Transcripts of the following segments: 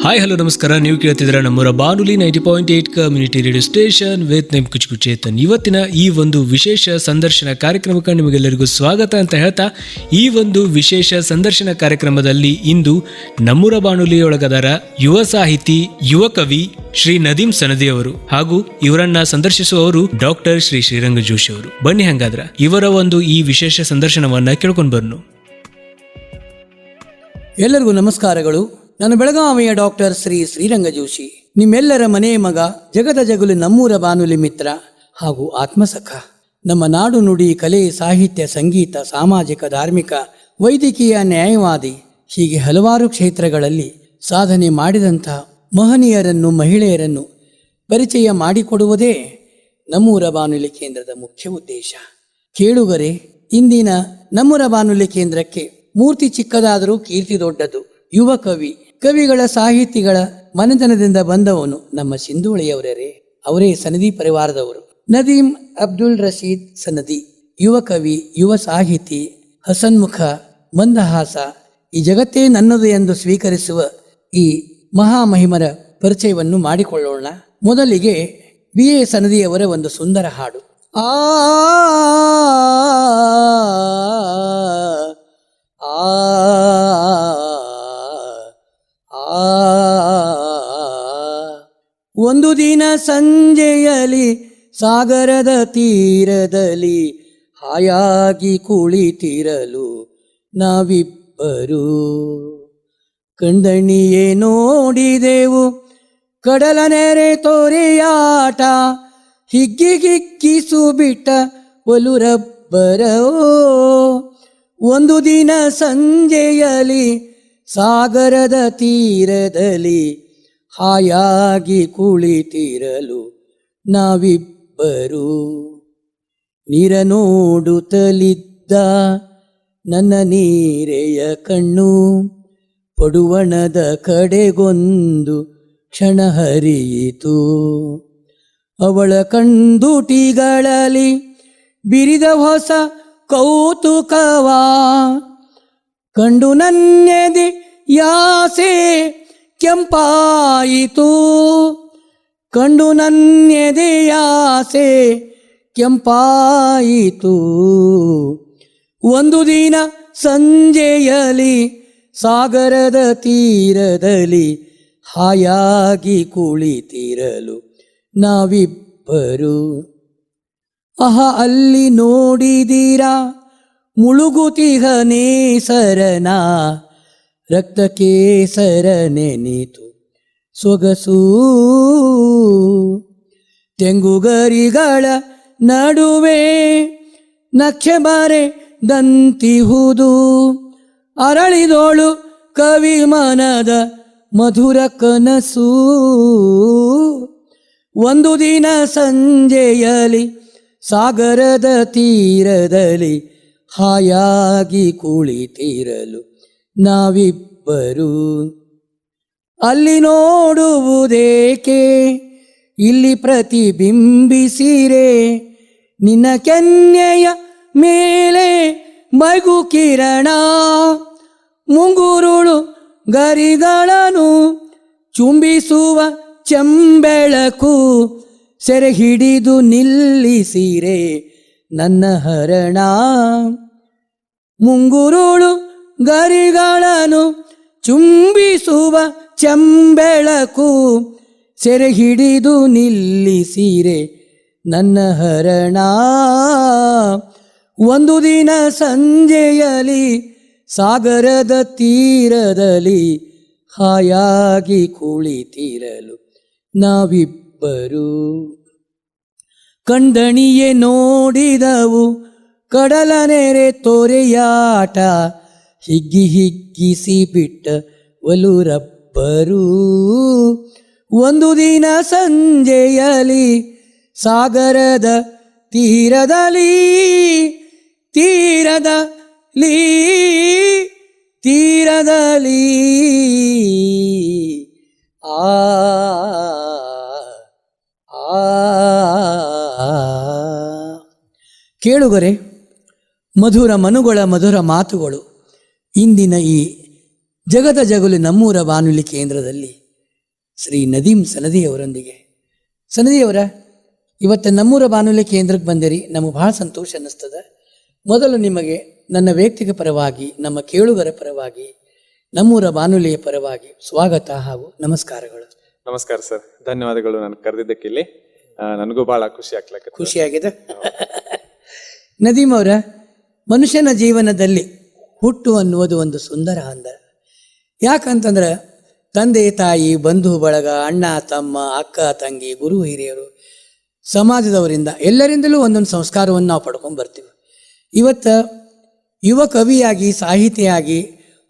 Hi hello ನಮಸ್ಕಾರ. ನೀವು ಕೇಳ್ತಿದ್ದೀರಾ ನಮ್ಮೂರ ಬಾನುಲಿ 90.8 ಕಮ್ಯುನಿಟಿ ರೇಡಿಯೋ ಸ್ಟೇಷನ್ ವಿತ್ ನಿಮ್ ಕುಚೇತನ್. ಇವತ್ತಿನ ಈ ಒಂದು ವಿಶೇಷ ಸಂದರ್ಶನ ಕಾರ್ಯಕ್ರಮಕ್ಕೆ ನಿಮಗೆಲ್ಲರಿಗೂ ಸ್ವಾಗತ ಅಂತ ಹೇಳ್ತಾ, ಈ ಒಂದು ವಿಶೇಷ ಸಂದರ್ಶನ ಕಾರ್ಯಕ್ರಮದಲ್ಲಿ ಇಂದು ನಮ್ಮೂರ ಬಾನುಲಿಯೊಳಗದಾರ ಯುವ ಸಾಹಿತಿ, ಯುವ ಕವಿ ಶ್ರೀ ನದೀಮ್ ಸನದಿ ಅವರು ಹಾಗೂ ಇವರನ್ನ ಸಂದರ್ಶಿಸುವವರು ಡಾಕ್ಟರ್ ಶ್ರೀ ಶ್ರೀರಂಗ ಜೋಶಿ ಅವರು. ಬನ್ನಿ ಹಂಗಾದ್ರ ಇವರ ಒಂದು ಈ ವಿಶೇಷ ಸಂದರ್ಶನವನ್ನ ಕೇಳ್ಕೊಂಡು ಬರ್ನು. ಎಲ್ಲರಿಗೂ ನಮಸ್ಕಾರಗಳು. ನಾನು ಬೆಳಗಾವಿಯ ಡಾಕ್ಟರ್ ಶ್ರೀ ಶ್ರೀರಂಗ ಜೋಶಿ, ನಿಮ್ಮೆಲ್ಲರ ಮನೆಯ ಮಗ, ಜಗದ ಜಗುಲಿ ನಮ್ಮೂರ ಬಾನುಲಿ ಮಿತ್ರ ಹಾಗೂ ಆತ್ಮಸಖ. ನಮ್ಮ ನಾಡು ನುಡಿ, ಕಲೆ, ಸಾಹಿತ್ಯ, ಸಂಗೀತ, ಸಾಮಾಜಿಕ, ಧಾರ್ಮಿಕ, ವೈದ್ಯಕೀಯ, ನ್ಯಾಯವಾದಿ ಹೀಗೆ ಹಲವಾರು ಕ್ಷೇತ್ರಗಳಲ್ಲಿ ಸಾಧನೆ ಮಾಡಿದಂಥ ಮಹನೀಯರನ್ನು, ಮಹಿಳೆಯರನ್ನು ಪರಿಚಯ ಮಾಡಿಕೊಡುವುದೇ ನಮ್ಮೂರ ಬಾನುಲಿ ಕೇಂದ್ರದ ಮುಖ್ಯ ಉದ್ದೇಶ. ಕೇಳುಗರೆ, ಇಂದಿನ ನಮ್ಮೂರ ಬಾನುಲಿ ಕೇಂದ್ರಕ್ಕೆ ಮೂರ್ತಿ ಚಿಕ್ಕದಾದರೂ ಕೀರ್ತಿ ದೊಡ್ಡದು. ಯುವ ಕವಿ, ಕವಿಗಳ, ಸಾಹಿತಿಗಳ ಮನೆತನದಿಂದ ಬಂದವನು ನಮ್ಮ ಸಿಂಧುವಳಿಯವರೇ. ಅವರೇ ಸನದಿ ಪರಿವಾರದವರು. ನದೀಮ್ ಅಬ್ದುಲ್ ರಶೀದ್ ಸನದಿ ಯುವ ಕವಿ, ಯುವ ಸಾಹಿತಿ, ಹಸನ್ಮುಖ, ಮಂದಹಾಸ, ಈ ಜಗತ್ತೇ ನನ್ನದು ಎಂದು ಸ್ವೀಕರಿಸುವ ಈ ಮಹಾಮಹಿಮರ ಪರಿಚಯವನ್ನು ಮಾಡಿಕೊಳ್ಳೋಣ. ಮೊದಲಿಗೆ BA ಸನದಿಯವರ ಒಂದು ಸುಂದರ ಹಾಡು. ಒಂದು ದಿನ ಸಂಜೆಯಲ್ಲಿ ಸಾಗರದ ತೀರದಲ್ಲಿ ಹಾಯಾಗಿ ಕುಳಿತಿರಲು ನಾವಿಬ್ಬರು ಕಣ್ದಣಿಯೇ ನೋಡಿದೆವು ಕಡಲ ನೆರೆ ತೋರೆಯಾಟ. ಹಿಗ್ಗಿಗಿಕ್ಕಿಸು ಬಿಟ್ಟ ಒಲುರಬ್ಬರವೋ. ಒಂದು ದಿನ ಸಂಜೆಯಲ್ಲಿ ಸಾಗರದ ತೀರದಲ್ಲಿ ಹಾಯಾಗಿ ಕುಳಿತಿರಲು ನಾವಿಬ್ಬರು ನೀರ ನೋಡುತ್ತಲಿದ್ದ ನನ್ನ ನೀರೆಯ ಕಣ್ಣು ಪಡುವಣದ ಕಡೆಗೊಂದು ಕ್ಷಣ ಹರಿಯಿತು. ಅವಳ ಕಣ್ದುಟಿಗಳಲ್ಲಿ ಬಿರಿದ ಹೊಸ ಕೌತುಕವಾ ಕಂಡು ನನ್ನೆದೆ ಯಾಸೆ ಕೆಂಪಾಯಿತು. ಕಂಡು ನನ್ನೆದೆ ಯಾಸೆ ಕೆಂಪಾಯಿತು. ಒಂದು ದಿನ ಸಂಜೆಯಲ್ಲಿ ಸಾಗರದ ತೀರದಲ್ಲಿ ಹಾಯಾಗಿ ಕುಳಿತಿರಲು ನಾವಿಬ್ಬರು. ಅಲ್ಲಿ ನೋಡಿದಿರಾ ಮುಳುಗುತಿಹ ನೇಸರನ ರಕ್ತ ಕೇಸರ ನೆನಿತು ಸೊಗಸು. ತೆಂಗುಗರಿಗಳ ನಡುವೆ ನಕ್ಷೆ ಬಾರೆ ದಂತಿಹುದು. ಅರಳಿದೋಳು ಕವಿ ಮನದ ಮಧುರ ಕನಸು. ಒಂದು ದಿನ ಸಂಜೆಯಲ್ಲಿ ಸಾಗರದ ತೀರದಲ್ಲಿ ಹಾಯಾಗಿ ಕುಳಿತಿರಲು ನಾವಿಬ್ಬರು. ಅಲ್ಲಿ ನೋಡುವುದೇಕೆ ಇಲ್ಲಿ ಪ್ರತಿಬಿಂಬಿಸಿರೆ ನಿನ್ನ ಕೆನ್ನೆಯ ಮೇಲೆ ಮಗು ಕಿರಣ. ಮುಂಗುರುಳು ಗರಿಗಳನ್ನು ಚುಂಬಿಸುವ ಚೆಂಬೆಳಕು ಸೆರೆ ಹಿಡಿದು ನಿಲ್ಲಿಸಿರೆ ನನ್ನ ಹರಣ. ಮುಂಗುರುಳು ಗರಿಗಳನ್ನು ಚುಂಬಿಸುವ ಚೆಂಬೆಳಕು ಸೆರೆ ಹಿಡಿದು ನಿಲ್ಲಿಸಿರೆ ನನ್ನ ಹರಣ. ಒಂದು ದಿನ ಸಂಜೆಯಲ್ಲಿ ಸಾಗರದ ತೀರದಲ್ಲಿ ಹಾಯಾಗಿ ಕುಳಿತಿರಲು ನಾವಿಬ್ಬರು ಕಣ್ದಣಿಯೇ ನೋಡಿದವು ಕಡಲ ನೆರೆ ತೋರೆಯಾಟ. ಹಿಗ್ಗಿಸಿ ಬಿಟ್ಟ ಒಲುರಬ್ಬರು. ಒಂದು ದಿನ ಸಂಜೆಯಲ್ಲಿ ಸಾಗರದ ತೀರದಲ್ಲಿ ಕೇಳುಗರೆ, ಮಧುರ ಮನುಗಳ ಮಧುರ ಮಾತುಗಳು ಇಂದಿನ ಈ ಜಗದ ಜಗುಲಿ ನಮ್ಮೂರ ಬಾನುಲಿ ಕೇಂದ್ರದಲ್ಲಿ ಶ್ರೀ ನದೀಂ ಸನದಿಯವರೊಂದಿಗೆ. ಸನದಿಯವರ, ಇವತ್ತು ನಮ್ಮೂರ ಬಾನುಲಿ ಕೇಂದ್ರಕ್ಕೆ ಬಂದಿರಿ, ನಮಗೆ ಭಾಳ ಸಂತೋಷ ಅನ್ನಿಸ್ತದೆ. ಮೊದಲು ನಿಮಗೆ ನನ್ನ ವ್ಯಕ್ತಿಗತ ಪರವಾಗಿ, ನಮ್ಮ ಕೇಳುಗರ ಪರವಾಗಿ, ನಮ್ಮೂರ ಬಾನುಲಿಯ ಪರವಾಗಿ ಸ್ವಾಗತ ಹಾಗೂ ನಮಸ್ಕಾರಗಳು. ನಮಸ್ಕಾರ ಸರ್, ಧನ್ಯವಾದಗಳು ನಾನು ಕರೆದಿದ್ದಕ್ಕೆ. ಇಲ್ಲಿ ನನಗೂ ಬಹಳ ಖುಷಿಯಾಗಿದೆ. ನದೀಮ್ ಅವರ, ಮನುಷ್ಯನ ಜೀವನದಲ್ಲಿ ಹುಟ್ಟು ಅನ್ನುವುದು ಒಂದು ಸುಂದರ ಹಂದರ. ಯಾಕಂತಂದ್ರೆ ತಂದೆ ತಾಯಿ, ಬಂಧು ಬಳಗ, ಅಣ್ಣ ತಮ್ಮ, ಅಕ್ಕ ತಂಗಿ, ಗುರು ಹಿರಿಯರು, ಸಮಾಜದವರಿಂದ ಎಲ್ಲರಿಂದಲೂ ಒಂದೊಂದು ಸಂಸ್ಕಾರವನ್ನು ನಾವು ಪಡ್ಕೊಂಡು ಬರ್ತೀವಿ. ಇವತ್ತು ಯುವ ಕವಿಯಾಗಿ, ಸಾಹಿತಿಯಾಗಿ,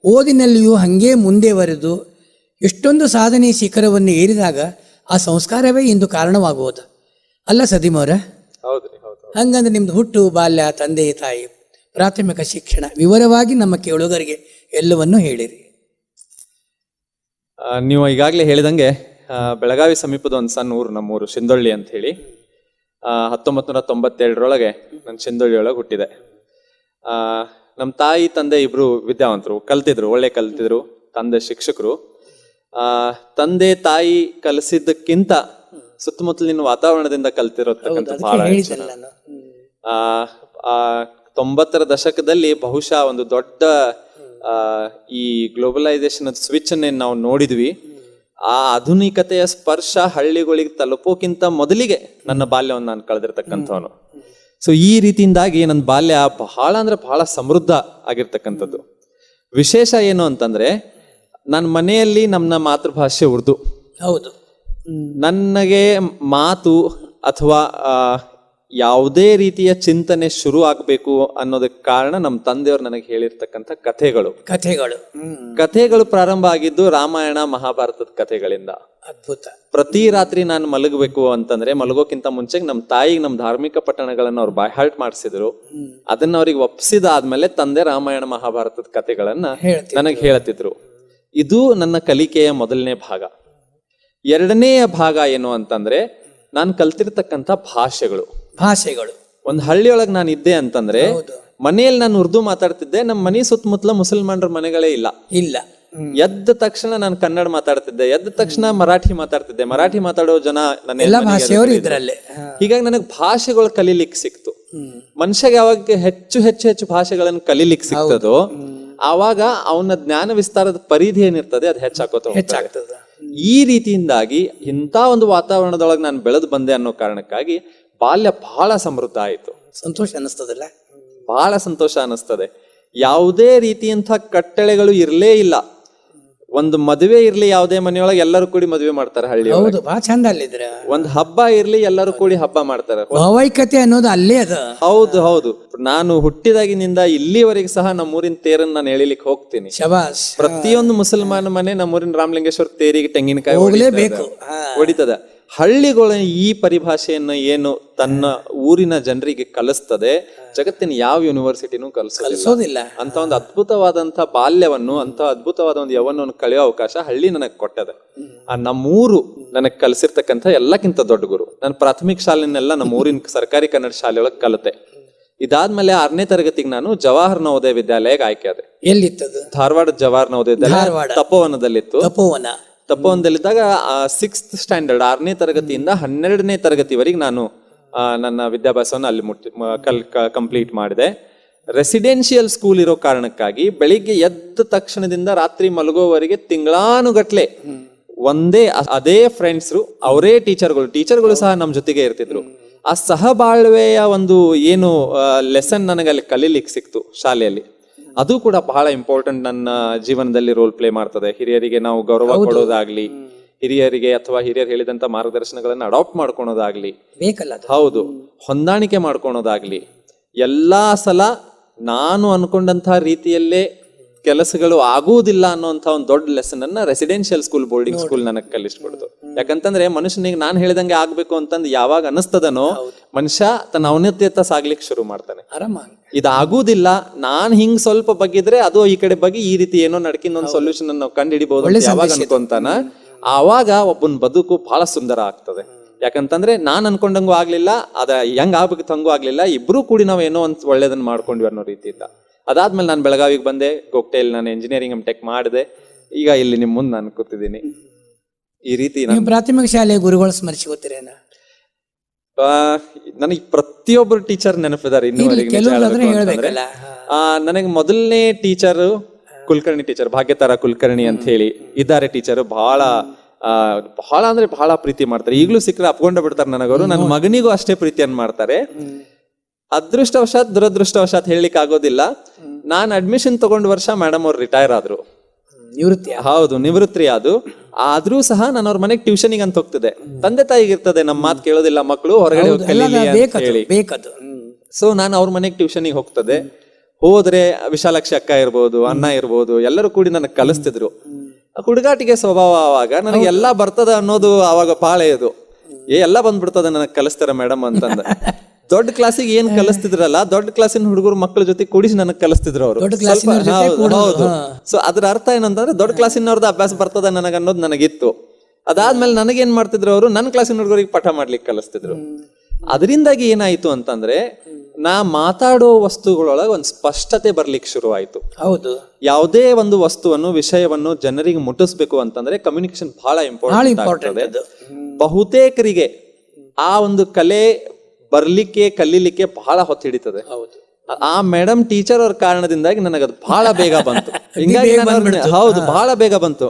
ಓದಿನಲ್ಲಿಯೂ ಹಾಗೇ ಮುಂದೆವರೆದು ಎಷ್ಟೊಂದು ಸಾಧನೆ ಶಿಖರವನ್ನು ಏರಿದಾಗ ಆ ಸಂಸ್ಕಾರವೇ ಇಂದು ಕಾರಣವಾಗುವುದು ಅಲ್ಲ ಸದೀಮ್ ಅವರ? ಹಂಗಂದ್ರೆ ನಿಮ್ದು ಹುಟ್ಟು, ಬಾಲ್ಯ, ತಂದೆ ತಾಯಿ, ಪ್ರಾಥಮಿಕ ಶಿಕ್ಷಣ ವಿವರವಾಗಿ ನಮ್ಮ ಕೇಳುಗರಿಗೆ ಎಲ್ಲವನ್ನೂ ಹೇಳಿರಿ. ನೀವು ಈಗಾಗಲೇ ಹೇಳಿದಂಗೆ ಬೆಳಗಾವಿ ಸಮೀಪದ ಒಂದು ಸಣ್ಣ ಊರು ನಮ್ಮೂರು ಶಿಂದೊಳ್ಳಿ ಅಂತ ಹೇಳಿ. 1992 ನಾನು ಶಿಂದೊಳ್ಳಿ ಒಳಗೆ ಹುಟ್ಟಿದೆ. ನಮ್ಮ ತಾಯಿ ತಂದೆ ಇಬ್ರು ವಿದ್ಯಾವಂತರು, ಒಳ್ಳೆ ಕಲ್ತಿದ್ರು. ತಂದೆ ಶಿಕ್ಷಕರು. ತಂದೆ ತಾಯಿ ಕಲಿಸಿದ್ದಕ್ಕಿಂತ ಸುತ್ತಮುತ್ತಲಿನ ವಾತಾವರಣದಿಂದ ಕಲ್ತಿರೋತಕ್ಕಂಥ ಬಹಳ 90ರ ದಶಕದಲ್ಲಿ ಬಹುಶಃ ಒಂದು ದೊಡ್ಡ ಈ ಗ್ಲೋಬಲೈಸೇಷನ್ ಸ್ವಿಚ್ ಅನ್ನೇನು ನಾವು ನೋಡಿದ್ವಿ. ಆ ಆಧುನಿಕತೆಯ ಸ್ಪರ್ಶ ಹಳ್ಳಿಗಳಿಗೆ ತಲುಪೋಕ್ಕಿಂತ ಮೊದಲಿಗೆ ನನ್ನ ಬಾಲ್ಯವನ್ನು ನಾನು ಕಳೆದಿರ್ತಕ್ಕಂಥವನು. ಸೊ ಈ ರೀತಿಯಿಂದಾಗಿ ನನ್ನ ಬಾಲ್ಯ ಬಹಳ ಸಮೃದ್ಧ ಆಗಿರ್ತಕ್ಕಂಥದ್ದು. ವಿಶೇಷ ಏನು ಅಂತಂದ್ರೆ, ನನ್ನ ಮನೆಯಲ್ಲಿ ನಮ್ಮ ಮಾತೃಭಾಷೆ ಉರ್ದು. ಹೌದು. ನನಗೆ ಮಾತು ಅಥವಾ ಯಾವುದೇ ರೀತಿಯ ಚಿಂತನೆ ಶುರು ಆಗ್ಬೇಕು ಅನ್ನೋದಕ್ಕೆ ಕಾರಣ ನಮ್ಮ ತಂದೆಯವರು ನನಗೆ ಹೇಳಿರ್ತಕ್ಕಂಥ ಕಥೆಗಳು ಪ್ರಾರಂಭ ಆಗಿದ್ದು ರಾಮಾಯಣ ಮಹಾಭಾರತದ ಕಥೆಗಳಿಂದ. ಅದ್ಭುತ. ಪ್ರತಿ ರಾತ್ರಿ ನಾನು ಮಲಗಬೇಕು ಅಂತಂದ್ರೆ, ಮಲಗೋಕ್ಕಿಂತ ಮುಂಚೆ ನಮ್ಮ ತಾಯಿಗೆ ನಮ್ಮ ಧಾರ್ಮಿಕ ಪಠಣಗಳನ್ನ ಅವ್ರು ಬೈ ಹಾರ್ಟ್ ಮಾಡಿಸಿದ್ರು. ಅದನ್ನ ಅವ್ರಿಗೆ ಒಪ್ಪಿಸಿದಾದ್ಮೇಲೆ ತಂದೆ ರಾಮಾಯಣ ಮಹಾಭಾರತದ ಕಥೆಗಳನ್ನ ನನಗೆ ಹೇಳ್ತಿದ್ರು. ಇದು ನನ್ನ ಕಲಿಕೆಯ ಮೊದಲನೇ ಭಾಗ. ಎರಡನೆಯ ಭಾಗ ಏನು ಅಂತಂದ್ರೆ, ನಾನು ಕಲ್ತಿರ್ತಕ್ಕಂಥ ಭಾಷೆಗಳು. ಒಂದು ಹಳ್ಳಿಯೊಳಗೆ ನಾನು ಇದ್ದೆ ಅಂತಂದ್ರೆ, ಮನೆಯಲ್ಲಿ ನಾನು ಉರ್ದು ಮಾತಾಡ್ತಿದ್ದೆ. ನಮ್ಮ ಮನೆ ಸುತ್ತಮುತ್ತಲ ಮುಸಲ್ಮಾನರ ಮನೆಗಳೇ ಇಲ್ಲ. ಎದ್ದ ತಕ್ಷಣ ನಾನು ಕನ್ನಡ ಮಾತಾಡ್ತಿದ್ದೆ, ಎದ್ದ ತಕ್ಷಣ ಮರಾಠಿ ಮಾತಾಡ್ತಿದ್ದೆ. ಮರಾಠಿ ಮಾತಾಡೋ ಜನ ಹೀಗಾಗಿ ನನಗೆ ಭಾಷೆಗಳು ಕಲೀಲಿಕ್ಕೆ ಸಿಕ್ತು. ಮನುಷ್ಯಗೆ ಯಾವಾಗ ಹೆಚ್ಚು ಭಾಷೆಗಳನ್ನು ಕಲೀಲಿಕ್ಕೆ ಸಿಗ್ತದೋ ಆವಾಗ ಅವನ ಜ್ಞಾನ ವಿಸ್ತಾರದ ಪರಿಧಿ ಏನಿರ್ತದೆ ಅದು ಹೆಚ್ಚಾಗ್ತದೆ. ಈ ರೀತಿಯಿಂದಾಗಿ ಇಂಥ ಒಂದು ವಾತಾವರಣದೊಳಗೆ ನಾನು ಬೆಳೆದು ಬಂದೆ ಅನ್ನೋ ಕಾರಣಕ್ಕಾಗಿ ಬಾಲ್ಯ ಬಹಳ ಸಮೃದ್ಧ ಆಯಿತು. ಸಂತೋಷ ಅನ್ನಿಸ್ತದಲ್ಲ? ಬಹಳ ಸಂತೋಷ ಅನ್ನಿಸ್ತದೆ. ಯಾವುದೇ ರೀತಿಯಂಥ ಕಟ್ಟಳೆಗಳು ಇರಲೇ ಇಲ್ಲ. ಒಂದು ಮದುವೆ ಇರ್ಲಿ, ಯಾವುದೇ ಮನೆಯೊಳಗೆ ಎಲ್ಲರೂ ಕೂಡಿ ಮದುವೆ ಮಾಡ್ತಾರೆ. ಹಳ್ಳಿ ಬಹಳ ಚಂದ ಅಲ್ಲಿದ್ರೆ. ಒಂದು ಹಬ್ಬ ಇರ್ಲಿ, ಎಲ್ಲರೂ ಕೂಡಿ ಹಬ್ಬ ಮಾಡ್ತಾರೆ. ಭಾವೈಕ್ಯತೆ ಅನ್ನೋದು ಅಲ್ಲೇ ಅದ. ಹೌದು. ನಾನು ಹುಟ್ಟಿದಾಗಿನಿಂದ ಇಲ್ಲಿವರೆಗೆ ಸಹ ನಮ್ಮೂರಿನ ತೇರನ್ನ ನಾನು ಎಳಿಲಿಕ್ಕೆ ಹೋಗ್ತೀನಿ. ಪ್ರತಿಯೊಂದು ಮುಸಲ್ಮಾನ ಮನೆ ನಮ್ಮೂರಿನ ರಾಮಲಿಂಗೇಶ್ವರ ತೇರಿಗೆ ತೆಂಗಿನಕಾಯಿ ಹೊಡಿತದ. ಹಳ್ಳಿಗಳ ಈ ಪರಿಭಾಷೆಯನ್ನು ಏನು ತನ್ನ ಊರಿನ ಜನರಿಗೆ ಕಲಿಸ್ತದೆ, ಜಗತ್ತಿನ ಯಾವ ಯೂನಿವರ್ಸಿಟಿನೂ ಕಲಿಸೋದಿಲ್ಲ. ಅಂತ ಒಂದು ಅದ್ಭುತವಾದಂತ ಬಾಲ್ಯವನ್ನು, ಅಂತ ಅದ್ಭುತವಾದ ಒಂದು ಯೌವನವನ್ನು ಕಳೆಯೋ ಅವಕಾಶ ಹಳ್ಳಿ ನನಗೆ ಕೊಟ್ಟದೆ. ನಮ್ಮೂರು ನನಗೆ ಕಲಿಸಿರ್ತಕ್ಕಂಥ ಎಲ್ಲಕ್ಕಿಂತ ದೊಡ್ಡ ಗುರು. ನಾನು ಪ್ರಾಥಮಿಕ ಶಾಲೆನೆಲ್ಲ ನಮ್ಮ ಊರಿನ ಸರ್ಕಾರಿ ಕನ್ನಡ ಶಾಲೆಯೊಳಗೆ ಕಲಿತೆ. ಇದಾದ್ಮೇಲೆ 6ನೇ ತರಗತಿಗೆ ನಾನು ಜವಾಹರ್ ನವೋದಯ ವಿದ್ಯಾಲಯಕ್ಕೆ ಆಯ್ಕೆ ಆದೆ. ಎಲ್ಲಿತ್ತದು? ಧಾರವಾಡ ಜವಾಹರ್ ನವೋದಯ ವಿದ್ಯಾಲಯ ತಪೋವನದಲ್ಲಿತ್ತು. ತಪೋವನದಲ್ಲಿದ್ದಾಗ 6th ಸ್ಟ್ಯಾಂಡರ್ಡ್ 6ನೇ ತರಗತಿಯಿಂದ 12ನೇ ತರಗತಿವರೆಗೆ ನಾನು ನನ್ನ ವಿದ್ಯಾಭ್ಯಾಸವನ್ನು ಅಲ್ಲಿ ಕಂಪ್ಲೀಟ್ ಮಾಡಿದೆ. ರೆಸಿಡೆನ್ಷಿಯಲ್ ಸ್ಕೂಲ್ ಇರೋ ಕಾರಣಕ್ಕಾಗಿ ಬೆಳಿಗ್ಗೆ ಎದ್ದ ತಕ್ಷಣದಿಂದ ರಾತ್ರಿ ಮಲಗೋವರೆಗೆ ತಿಂಗಳಾನುಗಟ್ಲೆ ಅದೇ ಫ್ರೆಂಡ್ಸ್ರು, ಅವರೇ ಟೀಚರ್ಗಳು ಸಹ ನಮ್ಮ ಜೊತೆಗೆ ಇರ್ತಿದ್ರು. ಆ ಸಹಬಾಳ್ವೆಯ ಒಂದು ಏನು ಲೆಸನ್ ನನಗೆ ಅಲ್ಲಿ ಕಲೀಲಿಕ್ಕೆ ಸಿಕ್ತು ಶಾಲೆಯಲ್ಲಿ. ಅದು ಕೂಡ ಬಹಳ ಇಂಪಾರ್ಟೆಂಟ್ ನನ್ನ ಜೀವನದಲ್ಲಿ ರೋಲ್ ಪ್ಲೇ ಮಾಡ್ತದೆ. ಹಿರಿಯರಿಗೆ ನಾವು ಗೌರವ ಕೊಡೋದಾಗ್ಲಿ, ಹಿರಿಯರಿಗೆ ಅಥವಾ ಹಿರಿಯರು ಹೇಳಿದಂತ ಮಾರ್ಗದರ್ಶನಗಳನ್ನ ಅಡಾಪ್ಟ್ ಮಾಡ್ಕೊಳೋದಾಗ್ಲಿ, ಹೌದು, ಹೊಂದಾಣಿಕೆ ಮಾಡ್ಕೊಳೋದಾಗ್ಲಿ, ಎಲ್ಲಾ ಸಲ ನಾನು ಅನ್ಕೊಂಡಂತ ರೀತಿಯಲ್ಲೇ ಕೆಲಸಗಳು ಆಗುವುದಿಲ್ಲ ಅನ್ನೋಂಥ ಒಂದು ದೊಡ್ಡ ಲೆಸನ್ ಅನ್ನ ರೆಸಿಡೆನ್ಷಿಯಲ್ ಸ್ಕೂಲ್, ಬೋರ್ಡಿಂಗ್ ಸ್ಕೂಲ್ ನನಗೆ ಕಲಿಸ್ಕೊಡ್ತು. ಯಾಕಂತಂದ್ರೆ ಮನುಷ್ಯನಿಗೆ ನಾನು ಹೇಳಿದಂಗೆ ಆಗ್ಬೇಕು ಅಂತಂದು ಯಾವಾಗ ಅನಿಸ್ತದನೋ ಮನುಷ್ಯ ತನ್ನ ಔನ್ನತ್ಯತ ಸಾಗ್ಲಿಕ್ಕೆ ಶುರು ಮಾಡ್ತಾನೆ. ಇದಾಗುವುದಿಲ್ಲ, ನಾನ್ ಹಿಂಗ್ ಸ್ವಲ್ಪ ಬಗ್ಗಿದ್ರೆ ಅದು ಈ ಕಡೆ ಬಗ್ಗೆ ಈ ರೀತಿ ಏನೋ ನಡ್ಕಿನ ಒಂದು ಸೊಲ್ಯೂಷನ್ ನಾವು ಕಂಡು ಹಿಡಿಬಹುದು ಯಾವಾಗ ಅನ್ಕೊಂತಾನ, ಆವಾಗ ಒಬ್ಬನ ಬದುಕು ಬಹಳ ಸುಂದರ ಆಗ್ತದೆ. ಯಾಕಂತಂದ್ರೆ ನಾನ್ ಅನ್ಕೊಂಡಂಗೂ ಆಗ್ಲಿಲ್ಲ, ಅದ ಹೆಂಗ್ ಆಗ್ಬೇಕು ಹಂಗೂ ಆಗ್ಲಿಲ್ಲ, ಇಬ್ರು ಕೂಡಿ ನಾವ್ ಏನೋ ಒಂದು ಒಳ್ಳೇದನ್ನ ಮಾಡ್ಕೊಂಡ್ವಿ ಅನ್ನೋ ರೀತಿಯಿಂದ. ಅದಾದ್ಮೇಲೆ ನಾನು ಬೆಳಗಾವಿಗೆ ಬಂದೆ. ಗೋಗ್ಟೆಯಲ್ಲಿ ನಾನು ಇಂಜಿನಿಯರಿಂಗ್ ಟೆಕ್ ಮಾಡಿದೆ. ಈಗ ಇಲ್ಲಿ ನಿಮ್ ಮುಂದೆ ನಾನು ಕೂತಿದ್ದೀನಿ. ಈ ರೀತಿ ನೀವು ಪ್ರಾಥಮಿಕ ಶಾಲೆಯ ಗುರುಗಳು ಸ್ಮರಿಸಿಕೊತೀರೇನ? ನನಗೆ ಪ್ರತಿಯೊಬ್ಬರು ಟೀಚರ್ ನೆನಪಿದಾರೆ ಇನ್ನೂವರೆಗೆ. ಕೆಲವೊಂದಾದ್ರೆ ಹೇಳ್ಬೇಕಲ್ಲ. ನನಗೆ ಮೊದಲನೇ ಟೀಚರ್ ಕುಲಕರ್ಣಿ ಟೀಚರ್, ಭಾಗ್ಯತಾರ ಕುಲಕರ್ಣಿ ಅಂತ ಹೇಳಿ ಇದ್ದಾರೆ ಟೀಚರ್. ಬಹಳ ಬಹಳ ಅಂದ್ರೆ ಬಹಳ ಪ್ರೀತಿ ಮಾಡ್ತಾರೆ. ಈಗಲೂ ಸಿಕ್ಕರೆ ಅಪ್ಕೊಂಡ ಬಿಡ್ತಾರೆ ನನಗವರು. ನನ್ನ ಮಗನಿಗೂ ಅಷ್ಟೇ ಪ್ರೀತಿಯನ್ನು ಮಾಡ್ತಾರೆ. ಅದೃಷ್ಟವಶಾತ್ ದುರದೃಷ್ಟವಶಾತ್ ಹೇಳಲಿಕ್ಕೆ ಆಗೋದಿಲ್ಲ, ನಾನು ಅಡ್ಮಿಷನ್ ತಗೊಂಡ ವರ್ಷ ಮೇಡಮ್ ಅವ್ರು ರಿಟೈರ್ ಆದ್ರು. ನಿವೃತ್ತಿ? ಹೌದು, ನಿವೃತ್ತಿ ಅದು. ಆದ್ರೂ ಸಹ ನಾನು ಅವ್ರ ಮನೆಗೆ ಟ್ಯೂಷನಿಗೆ ಅಂತ ಹೋಗ್ತಿದ್ದೆ. ತಂದೆ ತಾಯಿಗೆ ಇರ್ತದೆ, ನಮ್ಮ ಮಾತು ಕೇಳೋದಿಲ್ಲ ಮಕ್ಕಳು, ಹೊರಗಡೆ ಹೋಗಿ ಕಲೀಲಿ ಅಂತ ಹೇಳಿ. ಸೊ ನಾನು ಅವ್ರ ಮನೆಗೆ ಟ್ಯೂಷನಿಗೆ ಹೋಗ್ತದೆ. ಹೋದ್ರೆ ವಿಶಾಲಾಕ್ಷಿ ಅಕ್ಕ ಇರ್ಬೋದು, ಅಣ್ಣ ಇರ್ಬೋದು, ಎಲ್ಲರೂ ಕೂಡಿ ನನಗೆ ಕಲಿಸ್ತಿದ್ರು. ಹುಡುಗಾಟಿಗೆ ಸ್ವಭಾವ. ಆವಾಗ ನನಗೆ ಎಲ್ಲಾ ಬರ್ತದ ಅನ್ನೋದು ಆವಾಗ ಪಾಳೆ ಇದು. ಎಲ್ಲ ಬಂದ್ಬಿಡ್ತದೆ ನನಗೆ ಕಲಿಸ್ತಾರ ಮೇಡಮ್ ಅಂತಂದ. ದೊಡ್ಡ ಕ್ಲಾಸಿಗೆ ಏನ್ ಕಲಿಸ್ತಿದ್ರಲ್ಲ, ದೊಡ್ಡ ಕ್ಲಾಸಿನ ಹುಡುಗರು ಮಕ್ಕಳ ಜೊತೆ ಕೂಡಿಸಿ ನನಗೆ ಕಲಿಸ್ತಿದ್ರು ಅವರು. ಹೌದು. ಸೊ ಅದ್ರ ಅರ್ಥ ಏನಂತಂದ್ರೆ ದೊಡ್ಡ ಕ್ಲಾಸಿನವ್ರದ್ದು ಅಭ್ಯಾಸ ಬರ್ತದ ನನಗೆ ಅನ್ನೋದು ನನಗಿತ್ತು. ಅದಾದ್ಮೇಲೆ ನನಗೇನ್ ಮಾಡ್ತಿದ್ರು ಅವರು, ನನ್ನ ಕ್ಲಾಸಿನ ಹುಡುಗರಿಗೆ ಪಾಠ ಮಾಡ್ಲಿಕ್ಕೆ ಕಲಿಸ್ತಿದ್ರು. ಅದರಿಂದಾಗಿ ಏನಾಯ್ತು ಅಂತಂದ್ರೆ ನಾ ಮಾತಾಡೋ ವಸ್ತುಗಳೊಳಗೆ ಒಂದು ಸ್ಪಷ್ಟತೆ ಬರ್ಲಿಕ್ಕೆ ಶುರು ಆಯ್ತು. ಹೌದು. ಯಾವುದೇ ಒಂದು ವಸ್ತುವನ್ನು, ವಿಷಯವನ್ನು ಜನರಿಗೆ ಮುಟ್ಟಿಸ್ಬೇಕು ಅಂತಂದ್ರೆ ಕಮ್ಯುನಿಕೇಶನ್ ಬಹಳ ಇಂಪಾರ್ಟೆಂಟ್. ಬಹುತೇಕರಿಗೆ ಆ ಒಂದು ಕಲೆ ಬರ್ಲಿಕ್ಕೆ, ಕಲೀಲಿಕ್ಕೆ ಬಹಳ ಹೊತ್ತು ಹಿಡಿತದೆ. ಆ ಮೇಡಮ್ ಟೀಚರ್ ಅವ್ರ ಕಾರಣದಿಂದಾಗಿ ನನಗದು ಬಹಳ ಬೇಗ ಬಂತು. ಹಿಂಗಾಗಿ ಹೌದು, ಬಹಳ ಬೇಗ ಬಂತು.